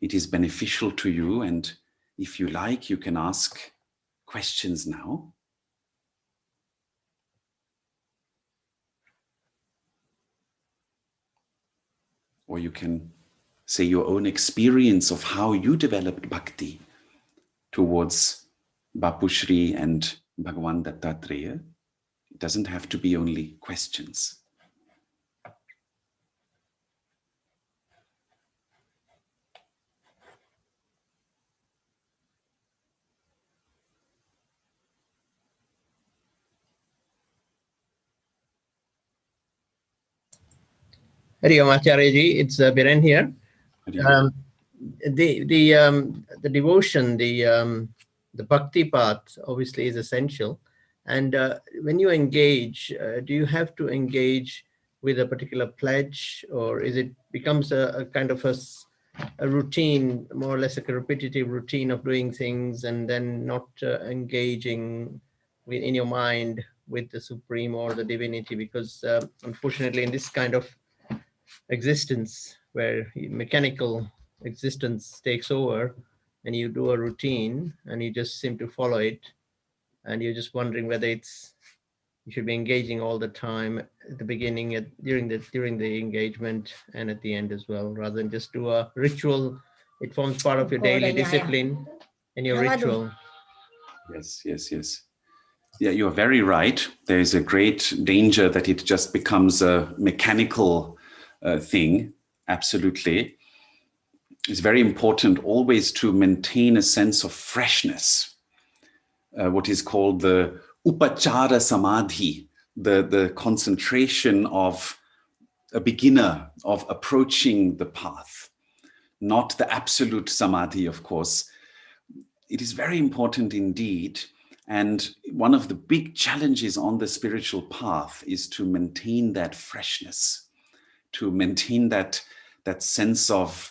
S8: it is beneficial to you, and if you like, you can ask questions now. Or you can say your own experience of how you developed bhakti towards Bapu Shri and Bhagavan Dattatreya. It doesn't have to be only questions.
S5: Hari Om Acharya-ji, it's Biren here. The devotion, the bhakti path obviously is essential. And when you engage, do you have to engage with a particular pledge, or is it becomes a kind of a routine, more or less like a repetitive routine of doing things and then not engaging in your mind with the Supreme or the divinity? Because unfortunately in this kind of existence where mechanical existence takes over and you do a routine and you just seem to follow it, and you're just wondering whether you should be engaging all the time at the beginning, during the engagement, and at the end as well, rather than just do a ritual. It forms part of your daily discipline and your ritual.
S8: Yes. Yeah, you're very right. There is a great danger that it just becomes a mechanical thing. Absolutely. It's very important always to maintain a sense of freshness. What is called the upachara samadhi, the concentration of a beginner, of approaching the path, not the absolute samadhi, of course. It is very important indeed. And one of the big challenges on the spiritual path is to maintain that freshness, to maintain that sense of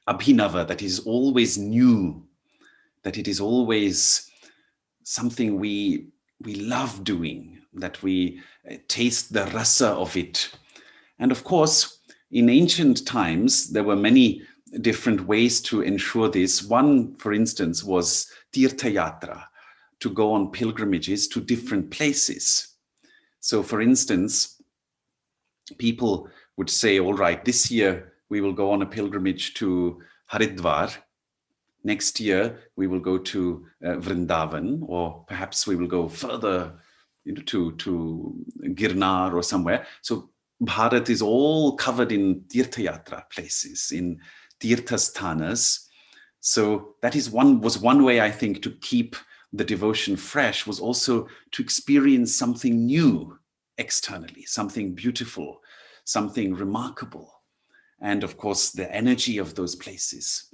S8: abhinava, that is always new, that it is always something we love doing, that we taste the rasa of it. And of course, in ancient times, there were many different ways to ensure this. One, for instance, was tirtha yatra, to go on pilgrimages to different places. So for instance, people would say, all right, this year we will go on a pilgrimage to Haridwar, Next year, we will go to Vrindavan, or perhaps we will go further, to Girnar or somewhere. So Bharat is all covered in Tirtha Yatra places, in Tirtha Sthanas. So that was one way, I think, to keep the devotion fresh, was also to experience something new externally, something beautiful, something remarkable. And of course, the energy of those places.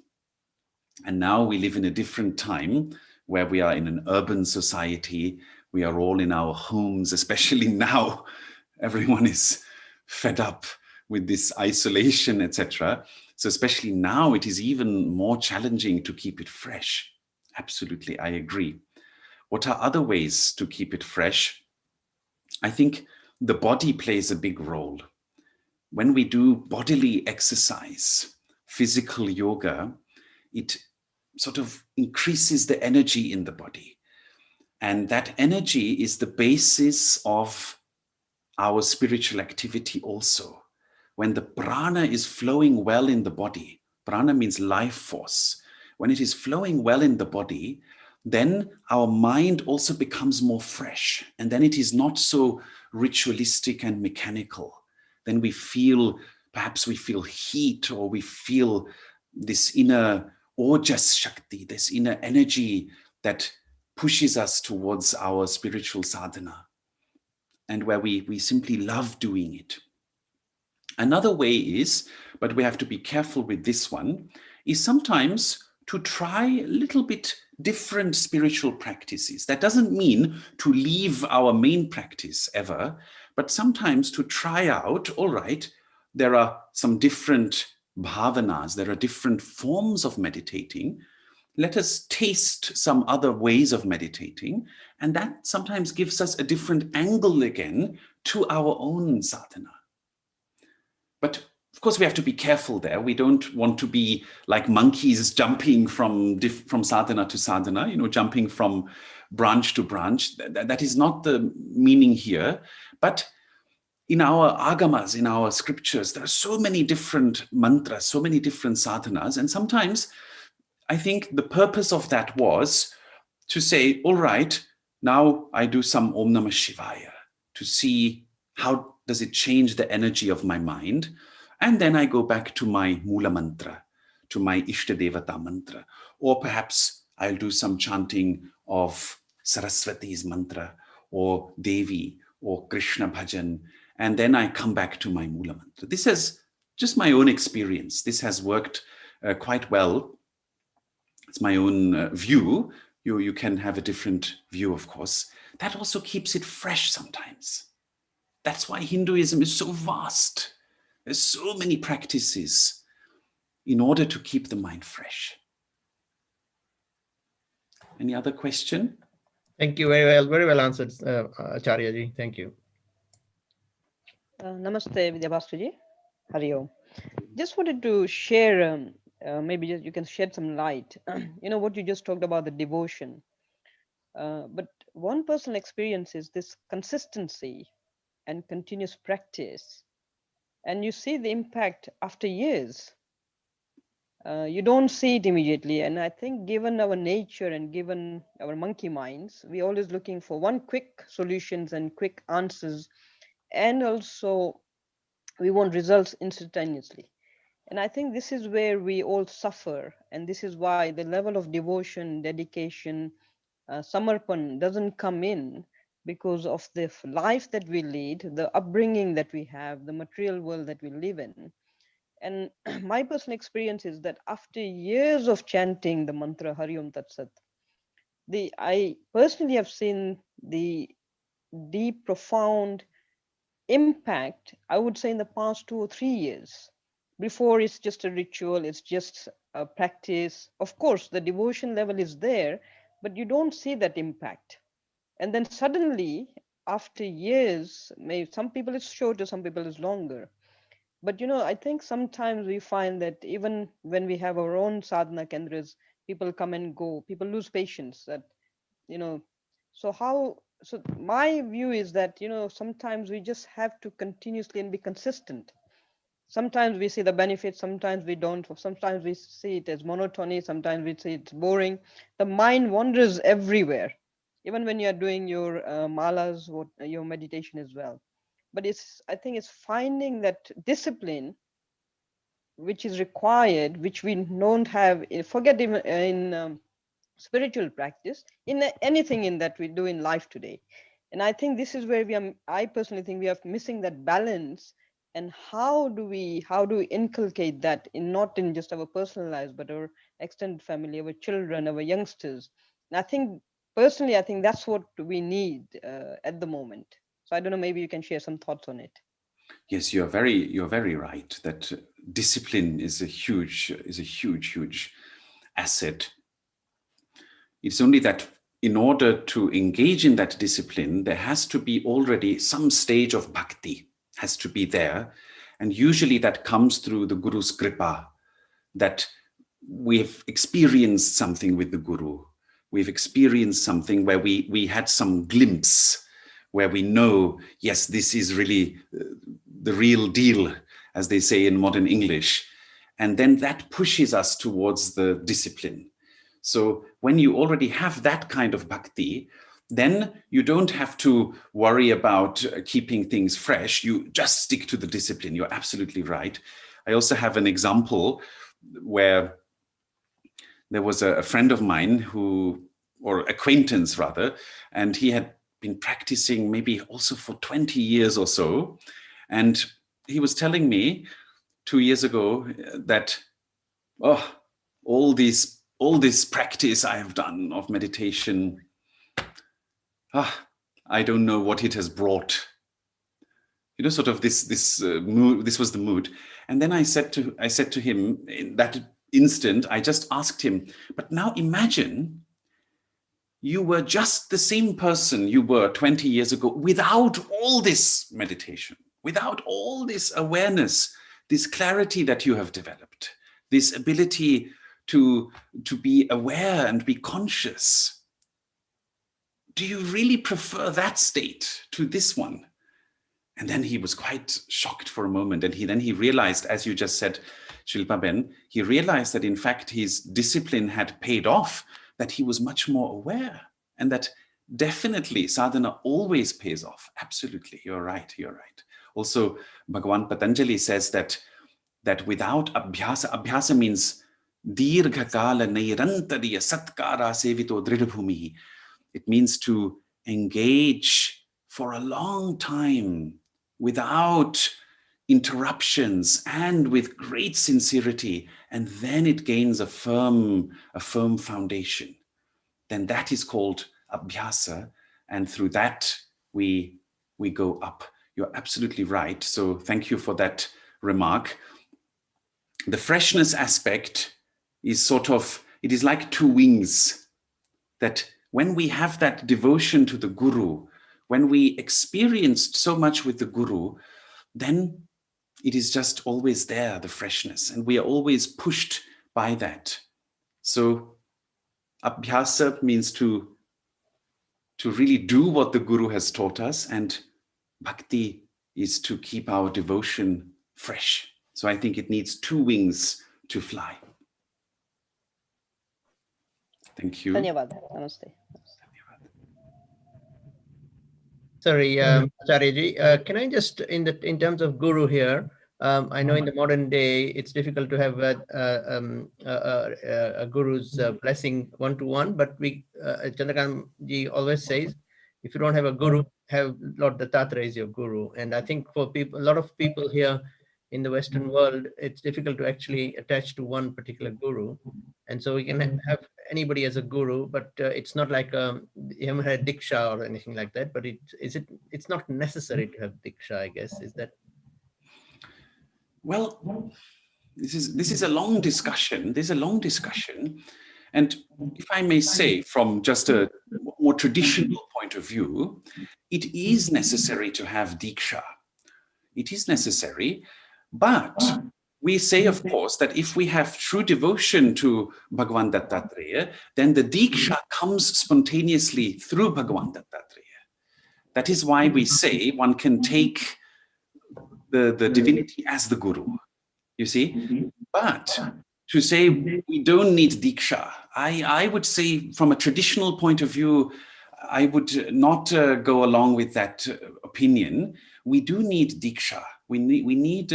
S8: And now we live in a different time where we are in an urban society. We are all in our homes, especially now. Everyone is fed up with this isolation, etc. So especially now, it is even more challenging to keep it fresh. Absolutely, I agree. What are other ways to keep it fresh? I think the body plays a big role. When we do bodily exercise, physical yoga, it sort of increases the energy in the body. And that energy is the basis of our spiritual activity also. When the prana is flowing well in the body, prana means life force. When it is flowing well in the body, then our mind also becomes more fresh. And then it is not so ritualistic and mechanical. Then perhaps we feel heat, or we feel this inner Ojas Shakti, this inner energy that pushes us towards our spiritual sadhana, and where we simply love doing it. Another way is, but we have to be careful with this one, is sometimes to try a little bit different spiritual practices. That doesn't mean to leave our main practice ever, but sometimes to try out, all right, there are some different bhavanas, there are different forms of meditating. Let us taste some other ways of meditating, and that sometimes gives us a different angle again to our own sadhana. But of course, we have to be careful there. We don't want to be like monkeys jumping from sadhana to sadhana, jumping from branch to branch. That is not the meaning here. But in our agamas, in our scriptures, there are so many different mantras, so many different sadhanas. And sometimes I think the purpose of that was to say, all right, now I do some Om Namah Shivaya to see how does it change the energy of my mind. And then I go back to my Mula Mantra, to my Ishtadevata mantra. Or perhaps I'll do some chanting of Saraswati's mantra, or Devi, or Krishna Bhajan. And then I come back to my Mula Mantra. This is just my own experience. This has worked quite well. It's my own view. You can have a different view, of course. That also keeps it fresh sometimes. That's why Hinduism is so vast. There's so many practices in order to keep the mind fresh. Any other question?
S5: Thank you. Very well answered, Acharya ji. Thank you.
S7: Namaste, Vidya Bhaskar. Hari Om. Just wanted to share, maybe you can shed some light. What you just talked about, the devotion. But one personal experience is this consistency and continuous practice. And you see the impact after years. You don't see it immediately. And I think given our nature and given our monkey minds, we're always looking for one quick solutions and quick answers. And also we want results instantaneously. And I think this is where we all suffer. And this is why the level of devotion, dedication, samarpan doesn't come in, because of the life that we lead, the upbringing that we have, the material world that we live in. And my personal experience is that after years of chanting the mantra Hari Om Tat Sat, I personally have seen the deep, profound impact, I would say, in the past 2 or 3 years. Before, it's just a ritual, it's just a practice. Of course, the devotion level is there, but you don't see that impact. And then suddenly, after years, maybe some people it's shorter, some people it's longer. But I think sometimes we find that even when we have our own sadhana kendras, people come and go, people lose patience. So my view is that sometimes we just have to continuously and be consistent. Sometimes we see the benefits, sometimes we don't. Sometimes we see it as monotony, sometimes we see it's boring. The mind wanders everywhere, even when you're doing your malas, your meditation as well. But I think it's finding that discipline which is required, which we don't have, forget even in spiritual practice, in anything in that we do in life today. And I think this is where I personally think we are missing that balance. And how do we inculcate that not in just our personal lives, but our extended family, our children, our youngsters? And I think personally, I think that's what we need at the moment. So I don't know, maybe you can share some thoughts on it.
S8: Yes, you're very right that discipline is a huge asset. It's only that in order to engage in that discipline, there has to be already some stage of bhakti has to be there. And usually that comes through the Guru's kripa, that we've experienced something with the Guru. We've experienced something where we had some glimpse, where we know, yes, this is really the real deal, as they say in modern English. And then that pushes us towards the discipline. So when you already have that kind of bhakti, then you don't have to worry about keeping things fresh. You just stick to the discipline. You're absolutely right. I also have an example where there was a friend of mine or acquaintance rather, and he had been practicing maybe also for 20 years or so. And he was telling me 2 years ago that, all this practice I have done of meditation, I don't know what it has brought. Sort of this mood. This was the mood. And then I said to him in that instant, I just asked him, but now imagine you were just the same person you were 20 years ago without all this meditation, without all this awareness, this clarity that you have developed, this ability to be aware and be conscious. Do you really prefer that state to this one? And then he was quite shocked for a moment. And then he realized, as you just said, Shilpa Ben, he realized that in fact his discipline had paid off, that he was much more aware, and that definitely sadhana always pays off. Absolutely, you're right. Also, Bhagavan Patanjali says that without abhyasa means dirghakala nairantariya satkara sevito dridabhumi. It means to engage for a long time without interruptions and with great sincerity, and then it gains a firm foundation. Then that is called abhyasa, and through that we go up. You're absolutely right. So thank you for that remark. The freshness aspect is it is like two wings, that when we have that devotion to the Guru, when we experienced so much with the Guru, then it is just always there, the freshness, and we are always pushed by that. So abhyasa means to really do what the Guru has taught us, and bhakti is to keep our devotion fresh. So I think it needs two wings to fly. Thank you.
S7: Dhanyavad. Namaste.
S5: Sorry, Acharyaji, can I just, in terms of Guru here, I know in the modern day, it's difficult to have a Guru's blessing one-to-one, but Chandrakant-ji always says, if you don't have a Guru, have Lord Dattatreya as your Guru. And I think for people, a lot of people here in the Western world, it's difficult to actually attach to one particular Guru. And so we can have anybody as a Guru, but it's not like you haven't had Diksha or anything like that, but it's not necessary to have Diksha, I guess. Is that?
S8: Well, this is a long discussion. There's a long discussion. And if I may say, from just a more traditional point of view, it is necessary to have Diksha. It is necessary. But we say, of course, that if we have true devotion to Bhagavan Dattatreya, then the Diksha comes spontaneously through Bhagavan Dattatreya. That is why we say one can take the divinity as the guru, you see. But to say we don't need Diksha, I would say from a traditional point of view, I would not go along with that opinion. We do need Diksha. We need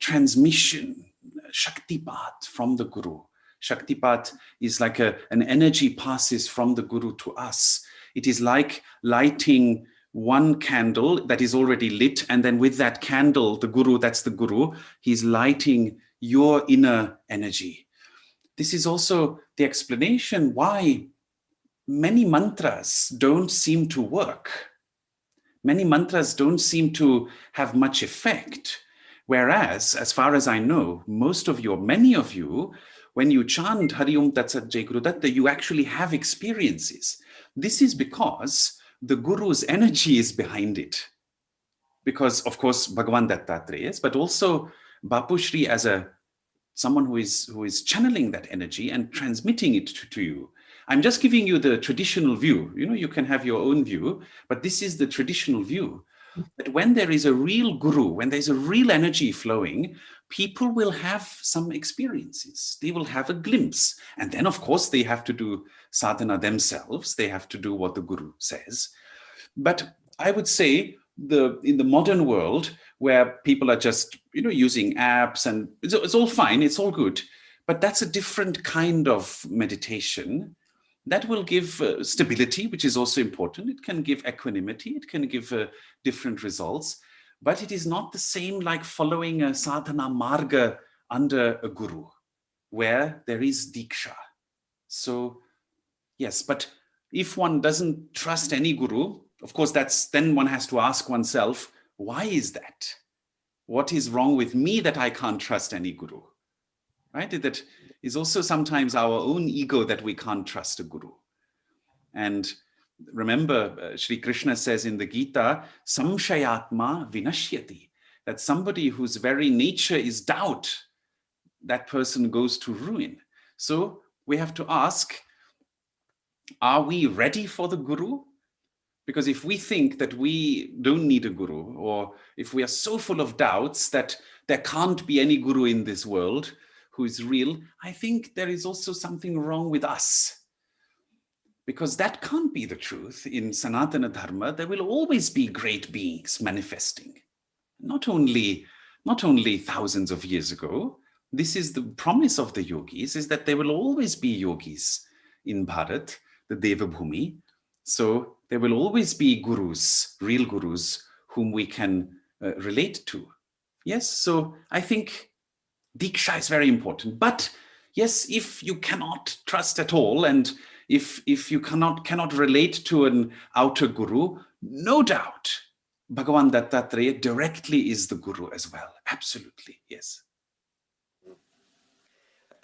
S8: transmission, Shaktipat from the Guru. Shaktipat is like an energy passes from the Guru to us. It is like lighting one candle that is already lit, and then with that candle, the Guru, that's the Guru, he's lighting your inner energy. This is also the explanation why many mantras don't seem to work. Many mantras don't seem to have much effect. Whereas, as far as I know, most of you, or many of you, when you chant Hari Om Tat Sat Jai Guru Datta, you actually have experiences. This is because the Guru's energy is behind it. Because, of course, Bhagavan Dattatreya, but also Bapu Shri as someone who is channeling that energy and transmitting it to you. I'm just giving you the traditional view. You know, you can have your own view, but this is the traditional view. That when there is a real guru, when there's a real energy flowing, people will have some experiences. They will have a glimpse. And then, of course, they have to do sadhana themselves. They have to do what the guru says. But I would say in the modern world, where people are just, using apps, and it's all fine, it's all good, but that's a different kind of meditation. That will give stability, which is also important. It can give equanimity. It can give different results. But it is not the same like following a sadhana marga under a guru, where there is diksha. So, yes, but if one doesn't trust any guru, of course, then one has to ask oneself, why is that? What is wrong with me that I can't trust any guru? Right? That is also sometimes our own ego that we can't trust a guru. And remember, Sri Krishna says in the Gita, samshayatma vinashyati, that somebody whose very nature is doubt, that person goes to ruin. So we have to ask, are we ready for the guru? Because if we think that we don't need a guru, or if we are so full of doubts that there can't be any guru in this world who is real, I think there is also something wrong with us. Because that can't be the truth. In Sanatana Dharma, there will always be great beings manifesting. Not only thousands of years ago. This is the promise of the yogis, is that there will always be yogis in Bharat, the Deva Bhumi. So there will always be gurus, real gurus, whom we can relate to. Yes, so I think Diksha is very important. But yes, if you cannot trust at all, and if you cannot relate to an outer guru, no doubt, Bhagavan Dattatreya directly is the guru as well. Absolutely, yes.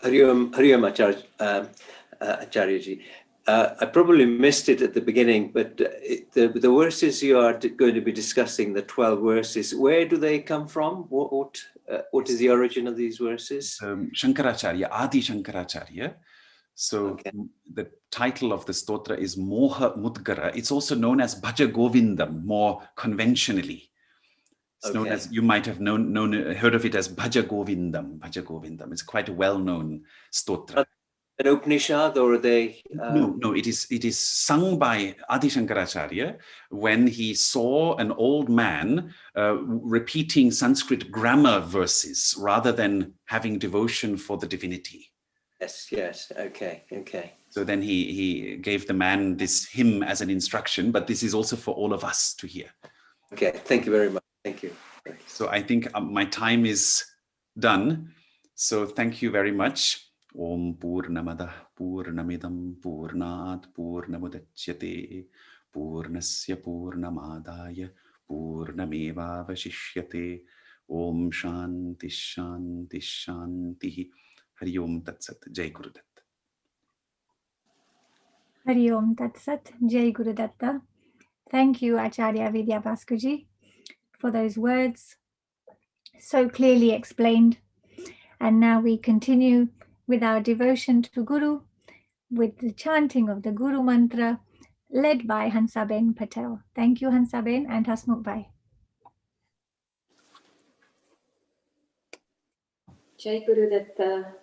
S9: Hari Om Acharyaji. I probably missed it at the beginning, but the verses you are going to be discussing, the 12 verses, where do they come from? What is the origin of these verses?
S8: Shankaracharya, Adi Shankaracharya. So okay. The title of the stotra is Moha Mudgara. It's also known as Bhaja Govindam, more conventionally. It's known as, you might have heard of it as Bhaja Govindam. Bhaja Govindam. It's quite a well-known stotra.
S9: An Upanishad, or are they?
S8: No, it is sung by Adi Shankaracharya when he saw an old man repeating Sanskrit grammar verses rather than having devotion for the divinity.
S9: Yes, okay.
S8: So then he gave the man this hymn as an instruction, but this is also for all of us to hear.
S9: Okay, thank you very much. Thank you.
S8: So I think my time is done. So thank you very much. Om Purnamada Purnamidam Purnat Purnamudachyate Purnasya Purnamadaya Purnameva Vashishyate Om Shanti Shanti Shanti. Hari Om Tat Sat. Jai Guru Datta.
S1: Hari Om Tat Sat. Jai Guru Datta. Thank you, Acharya Vidya Bhaskarji, for those words so clearly explained. And now we continue with our devotion to Guru, with the chanting of the Guru mantra, led by Hansaben Patel. Thank you, Hansaben and Hasmukh Bhai.
S10: Jai Guru Datta.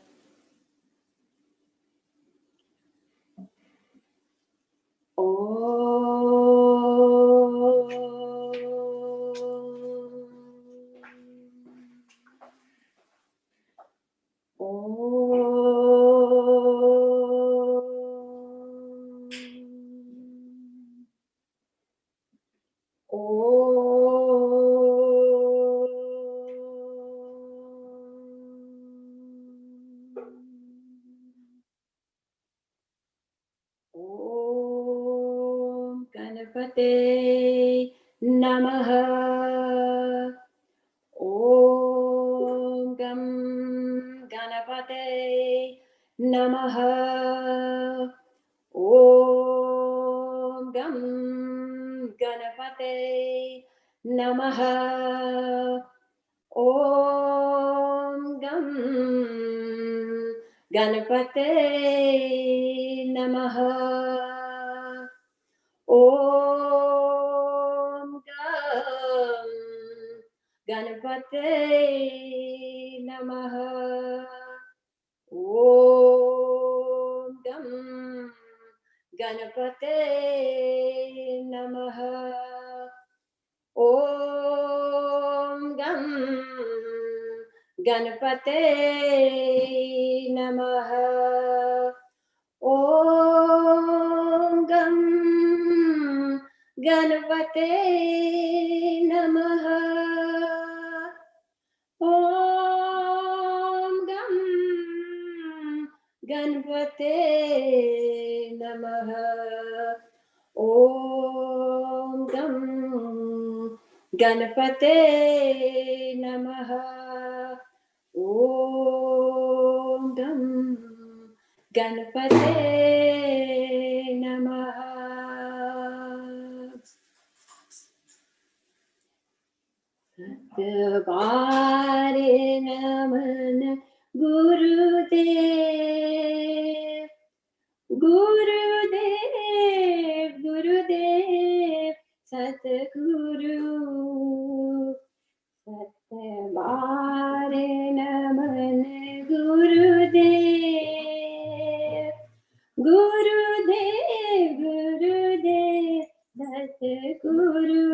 S10: Om Ganapate Namaha. Om Gam Ganapate Namaha. Om Gam Ganapate Namaha. Om Gam Ganapate Namaha. Om Gam Ganapate Namaha. Om Gam Ganapate Namaha. Om Gam Ganapate Namaha. Om Gam Ganapate Namaha. Om Gam Ganapate Namaha. Om Gam Ganapate Namaha. Om Gam Ganapate Namaha. Satbare Namana Gurudev. Gurudev, Gurudev, Satguru. Satbare Namana Gurudev. Gurudev, Gurudev, Satguru.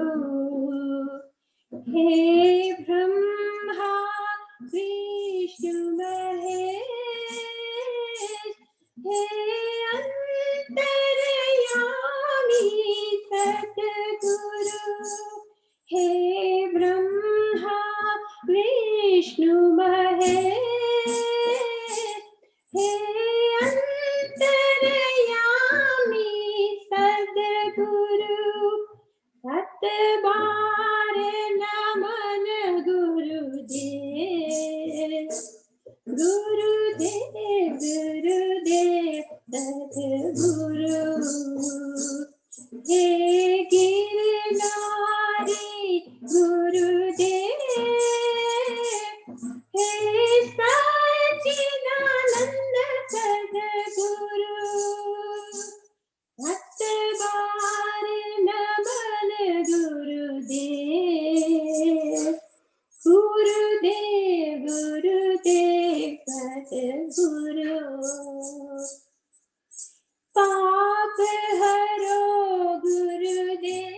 S10: Hey Brahma, Vishnu Mahesh, Hey Antarayami Satguru. Hey Brahma, Vishnu Mahesh, Hey Antarayami Satguru. Satbare Namana Gurudev. Gurudev, Gurudev, Satguru. Hey Girinari Gurudev. Hey Satchidananda Sadguru. Satbare Namana Gurudev. Gurudev, Gurudev, Satguru. Paap haro Gurudev.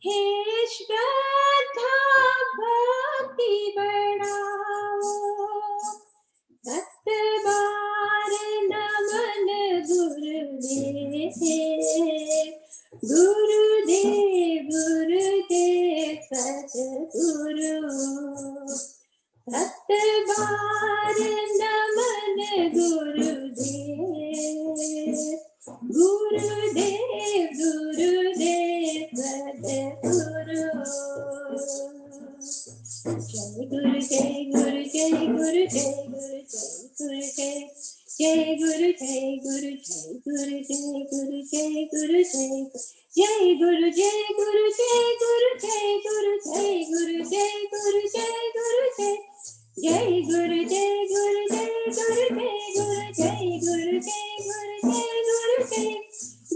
S10: Hey Shraddha Bhakti badhao. Satbare Namana Gurudev. Gurudev, Gurudev, Satguru. Satbare Namana Gurudev. Gurudev, Gurudev, Satguru. Jai Guru, Jai Guru, Jai Guru, Jai Guru, Jai Guru, Jai. Jai Guru, Jai Guru, Jai Guru, Jai Guru, Jai Guru. Jai Guru, Jai Guru, Jai Guru, Jai Guru, Jai Guru, Jai Guru, Jai Guru, Jai. Jai Guru, Jai Guru, Jai Guru, Jai Guru, Jai Guru, Jai Guru, Jai Guru, Jai.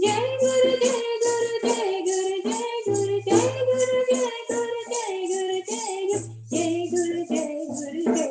S10: Jai Guru, Jai Guru, Jai Guru, Jai Guru, Jai Guru, Jai Guru, Jai Guru, Jai Guru. Jai Guru, Jai Guru, Jai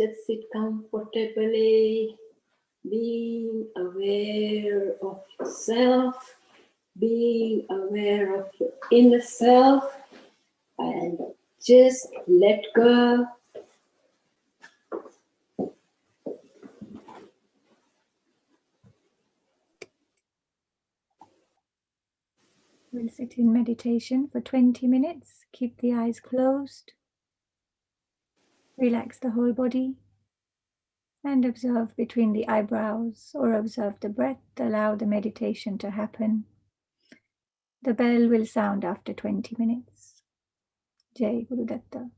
S10: Just sit comfortably, being aware of yourself, being aware of your inner self, and just let go.
S1: We'll sit in meditation for 20 minutes. Keep the eyes closed. Relax the whole body and observe between the eyebrows or observe the breath. Allow the meditation to happen. The bell will sound after 20 minutes. Jai Guru Datta.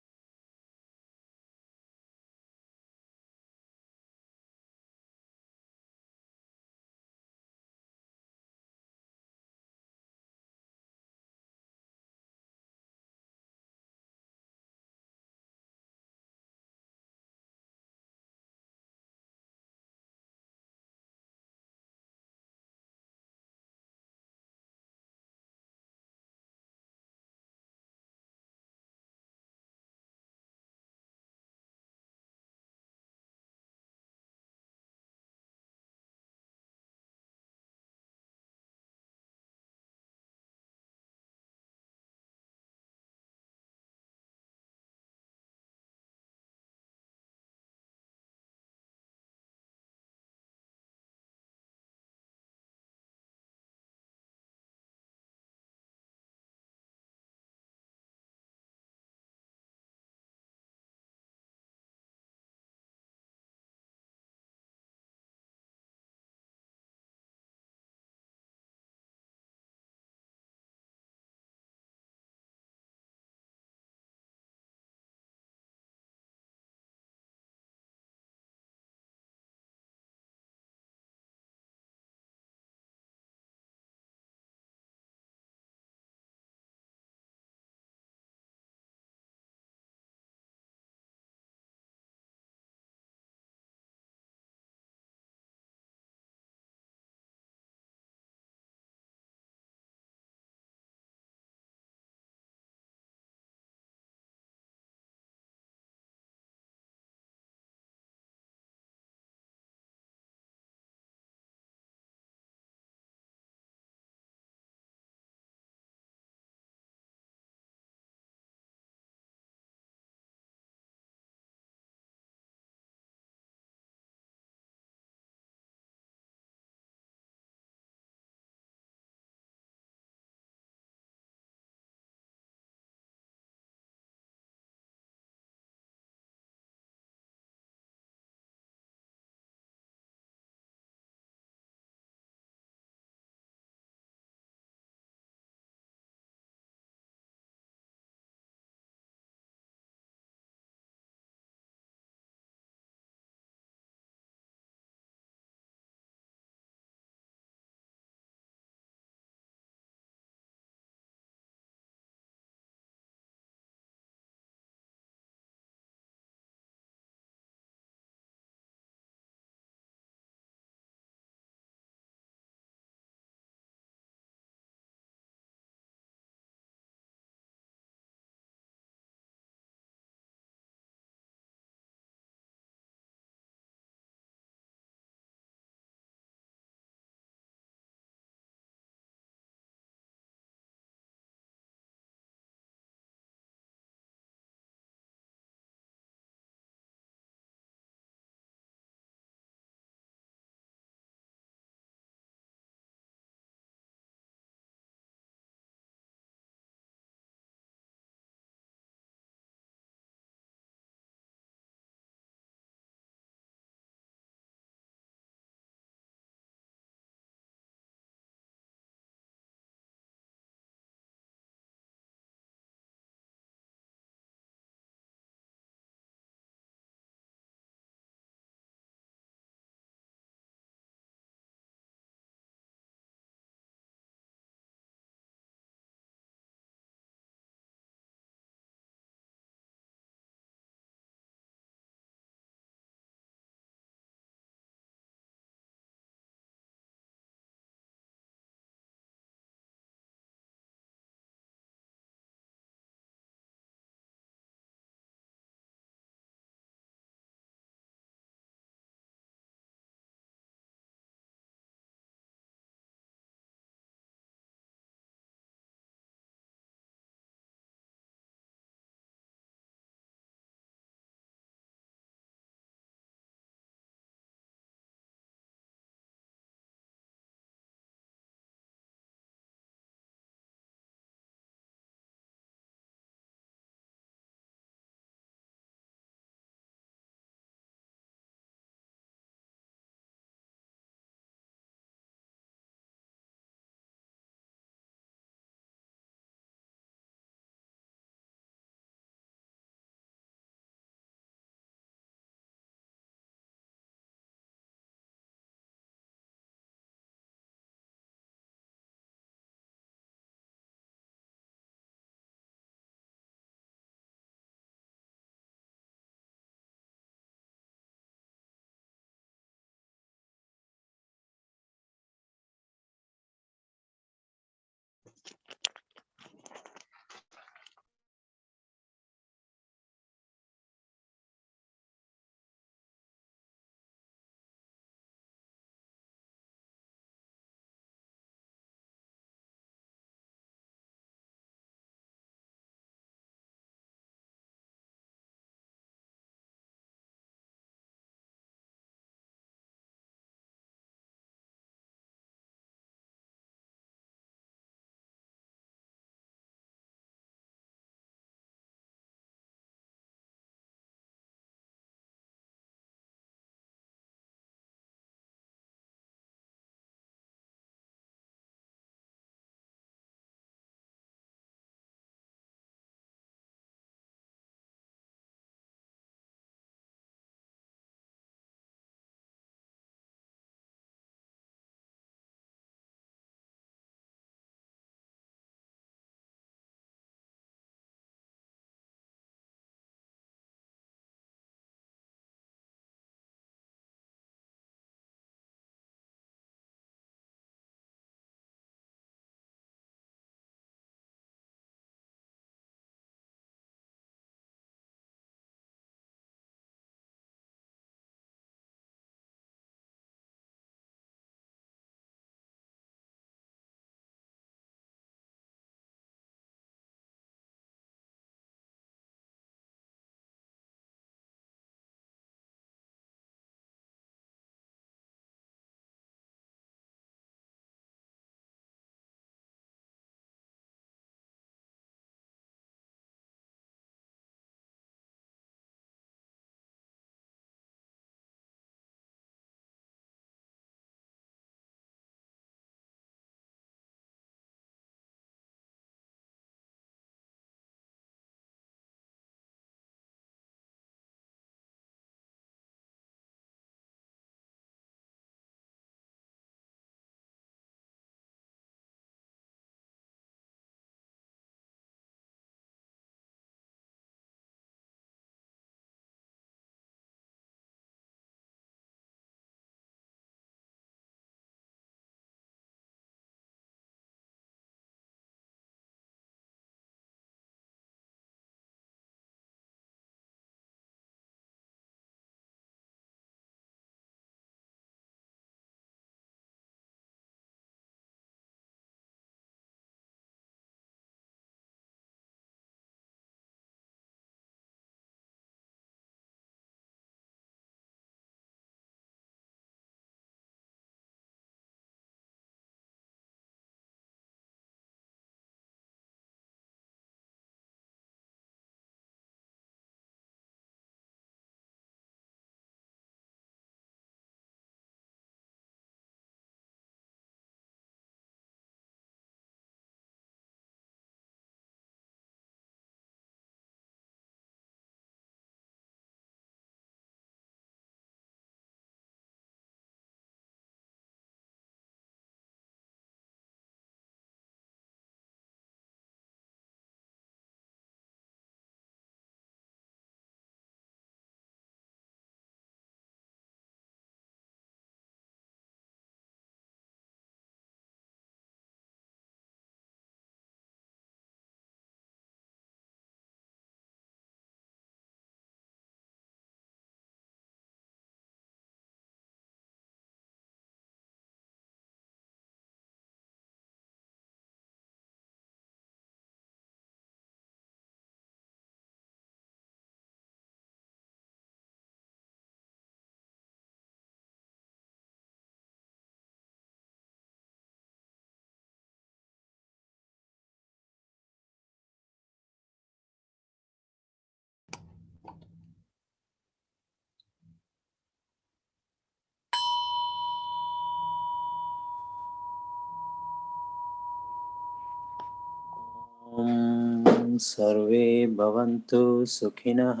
S9: सर्वे भवन्तु सुखिनः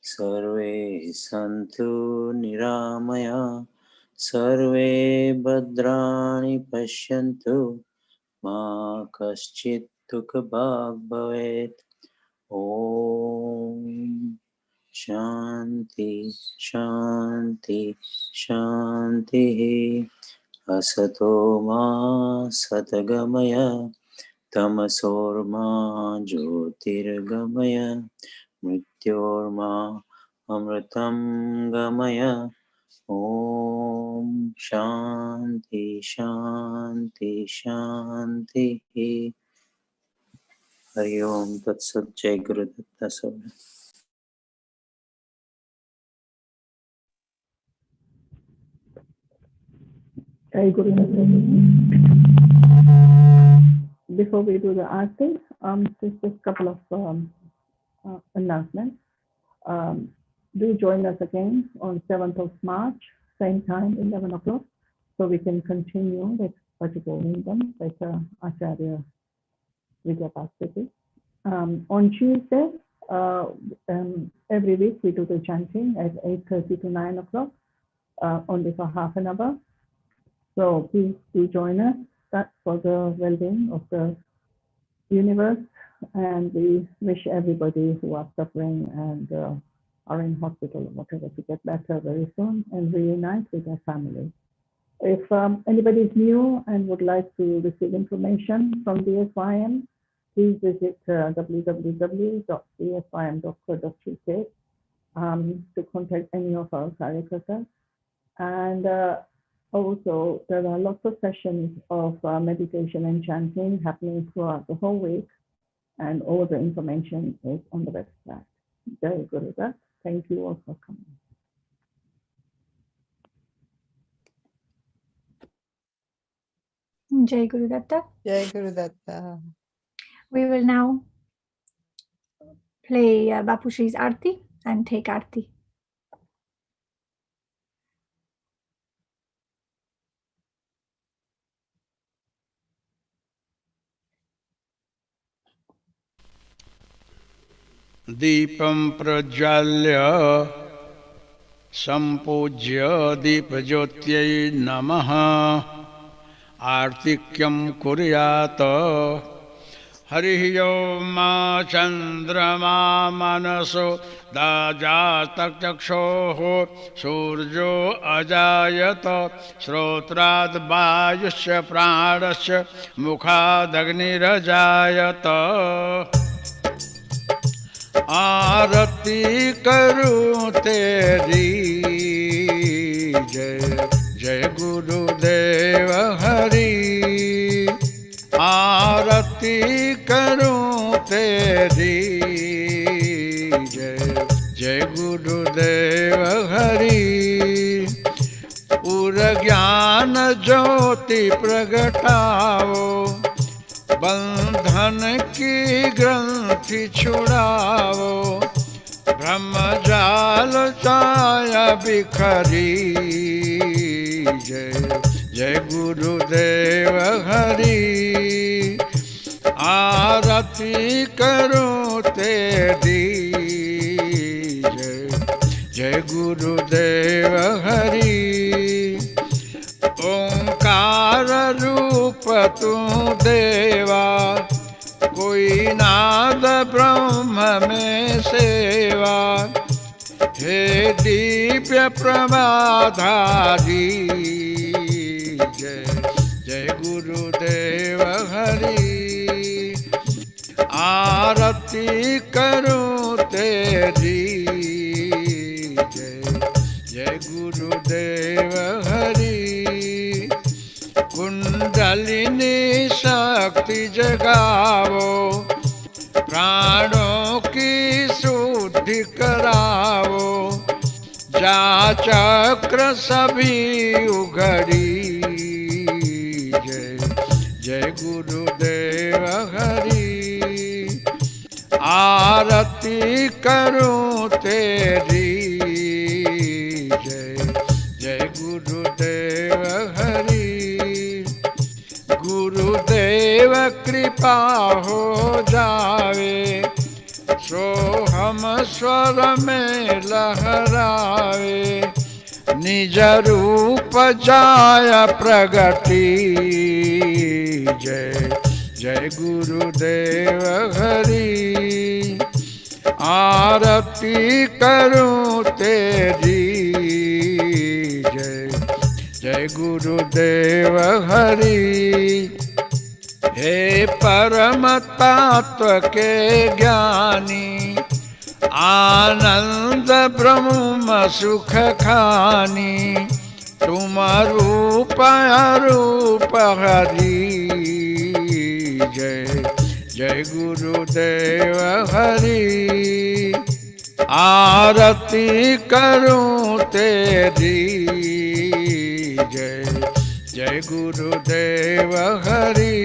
S9: सर्वे सन्तु निरामया सर्वे भद्राणि पश्यन्तु मा कश्चित् दुःखभाग् भवेत्। ॐ शान्ति शान्ति शान्तिः। असतो मा सद्गमय तमसोर्मा ज्योतिर्गमय मृत्योर्मा अमृतं गमय। ॐ शान्ति शान्ति शान्तिः। हरि ओम तत्सत्। जय गुरुदत्त सब।
S11: Jai Guru. Before we do the aarti, just a couple of announcements. Do join us again on 7th of March, same time, 11 o'clock, so we can continue with particular lingam with Acharya Vidya Bhaskara. On Tuesday, every week we do the chanting at 8:30 to 9 o'clock, only for half an hour. So please do join us. That's for the well-being of the universe, and we wish everybody who are suffering and are in hospital or whatever to get better very soon and reunite with their family. If anybody is new and would like to receive information from DSYM, please visit www.dsym.co.uk to contact any of our Karyakartas. And also, there are lots of sessions of meditation and chanting happening throughout the whole week, and all the information is on the website. Jai Guru Dutt. Thank you all for coming.
S1: Jai Guru Datta.
S12: Jai Guru Datta.
S1: We will now play Bapushri's Aarti and take Aarti.
S13: दीपं प्रज्वाल्य सम्पूज्य दीपज्योत्यै नमः। आर्तिक्यं कुर्यात्। हरिः ओम्। मा चन्द्रमा मनसो दाजातचक्षोः सूर्यो अजायत श्रोत्राद् वायुश्च प्राणश्च मुखादग्निरजायत। आरती करूं तेरी जय जय गुरुदेव हरि। आरती करूं तेरी जय जय गुरुदेव हरि। उर ज्ञान ज्योति प्रगटाओ बंधन की ग्रंथि छुड़ाओ। ब्रह्मजाल छाया बिखरी जय जय गुरुदेव हरि। आरती करूं तेरी जय जय गुरुदेव हरि। ओंकार रूप तू देवा कोई नाद ब्रह्म में सेवा। हे दिव्य प्रभाधारी जय जय गुरुदेव हरि। आरती करूं तेरी जय जय गुरुदेव हरि। कुंडलिनी शक्ति जगाओ प्राणों की शुद्धि कराओ। जा चक्र सभी उघड़ी जय जय गुरुदेव हरि। आरती करूं तेरी जय जय गुरुदेव हरि। गुरुदेव कृपा का हो जावे, सो हम स्वर में लहरावे। निज रूप जाय प्रगति, जय जय गुरुदेव हरि। आरती करूं तेरी, जय जय गुरुदेव हरि। हे परम तत्व के ज्ञानी, आनंद ब्रह्म सुख खानी। तुम रूप अरूप हरि, जय जय गुरुदेव हरि। आरती करूं तेरी, जय जय गुरुदेव हरि।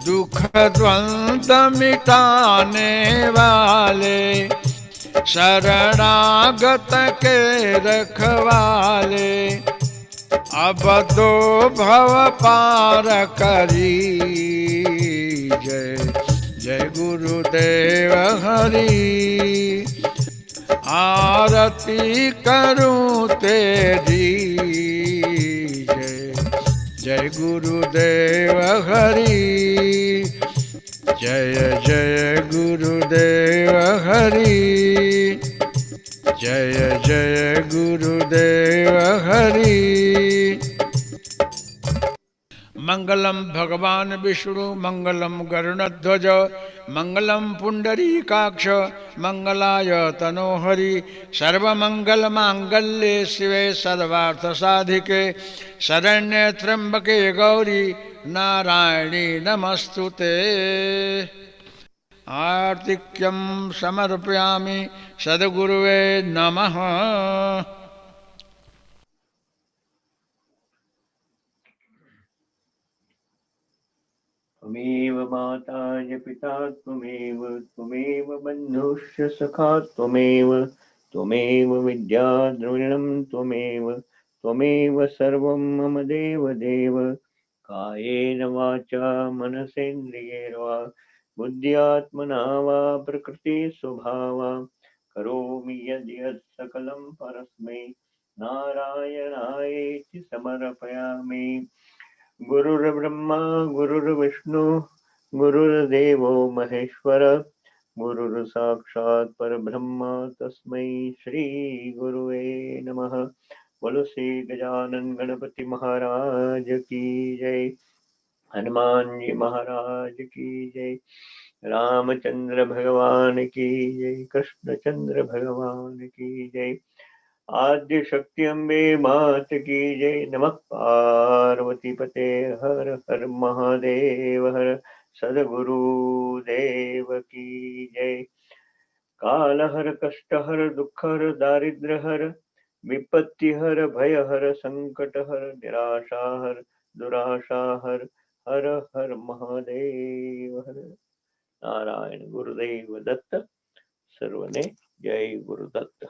S13: दुख द्वंद्व मिटाने वाले, शरणागत के रखवाले। अब दो भव पार करी, जय जय गुरुदेव हरि। आरती करूं तेरी, जय जय गुरुदेव हरि। जय जय गुरुदेव हरि, जय जय गुरुदेव हरि। मंगलम भगवान विष्णु मंगलम गरुणध्वज, मंगलम पुंडरीकाक्ष मंगलाय तनोहरि। सर्वमंगल मांगल्ये शिवे सर्वार्थ साधिके, शरण्ये त्र्यंबके गौरी नारायणी नमस्तुते। आर्तिक्यं समर्पयामि सद्गुरुवे नमः।
S4: त्वमेव माता च पिता त्वमेव, त्वमेव बन्धुश्च सखा त्वमेव, त्वमेव विद्या द्रविणं त्वमेव, त्वमेव सर्वं मम देव देव। कायेन वाचा मनसेन्द्रियैर्वा बुद्ध्यात्मना वा प्रकृति स्वभावा, करोमि यद्यत् सकलं परस्मै नारायणायेति समर्पयामि। गुरुर्ब्रह्मा गुरुर्विष्णु गुरुर्देवो महेश्वर, गुरुर्साक्षात् परब्रह्म तस्मै श्री गुरुवे नमः। बोलो श्री गजानन गणपति महाराज की जय, हनुमान जी महाराज की जय, रामचंद्र भगवान की जय, कृष्णचंद्र भगवान की जय। आद्य शक्ति अम्बे मात की जय। नमः पार्वती पते हर हर महादेव हर, सद्गुरु देव की जय। काल हर कष्ट हर दुख हर दारिद्र हर, विपत्ति हर भय हर संकट हर, निराशा हर दुराशा हर, हर हर महादेव हर। नारायण गुरुदेव दत्त। सर्वने जय Gurudatt.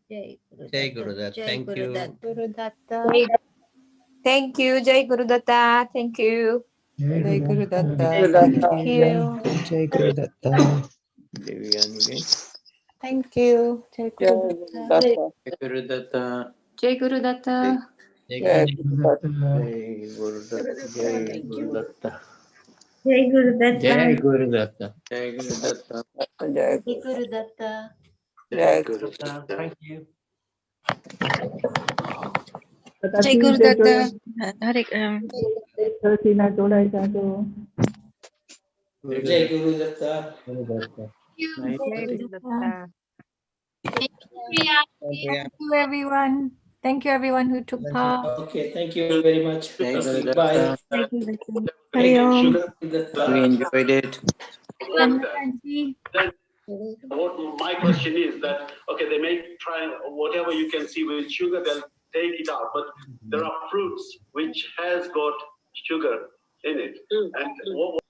S5: Jai Gurudev. Thank you.
S2: Gurudatta.
S12: Thank you, Jai Gurudatta. Thank you.
S14: Jai Gurudatta.
S2: Thank you.
S14: Jai Gurudatta.
S4: Devyani.
S2: Thank you. Jai Gurudatta.
S9: Jai Gurudatta.
S12: Jai Gurudatta.
S5: Jai
S14: Gurudatta.
S4: जय गुरुदत्त, जय Gurudatt.
S10: Jai Gurudatta.
S9: Jai Gurudatta. Jai Gurudatta.
S2: Jai Gurudatta.
S9: Jai Gurudatta.
S4: Thank you.
S11: Jai Gurudatta.
S15: Hare
S11: Sarasina जोड़ाई जा दो।
S9: Jai Gurudatta.
S12: Jai Gurudatta.
S1: Thank you, everyone. Thank you, everyone who took part.
S9: Okay, thank you very much.
S4: Jai Gurudatta.
S9: Bye.
S1: Thank you.
S10: Hari Om.
S9: We enjoyed it.
S16: What my question is that, okay, they may try whatever you can see with sugar, they'll take it out, but there are fruits which has got sugar in it. And what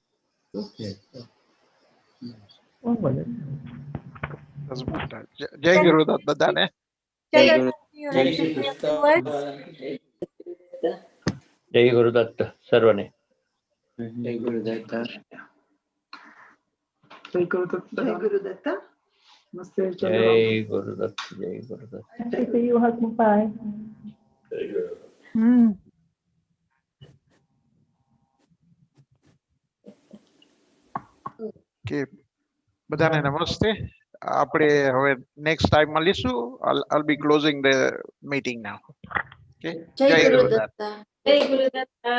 S13: Doesn't matter. Jai Gurudatta जाने.
S4: जय Gurudatt सर्वने।
S9: Jai Guru Datta.
S11: Jai Guru Datta.
S15: Jai Guru Datta.
S11: Namaste.
S4: Jai Guru Datta. Jai Guru Datta.
S11: Nice to see you, husband. Bye.
S13: કે બધાને નમસ્તે. આપણે હવે next time મળીશું. I'll be closing the meeting now. Okay.
S15: Jai Guru
S13: Datta.
S15: Datta. Jai Guru Datta.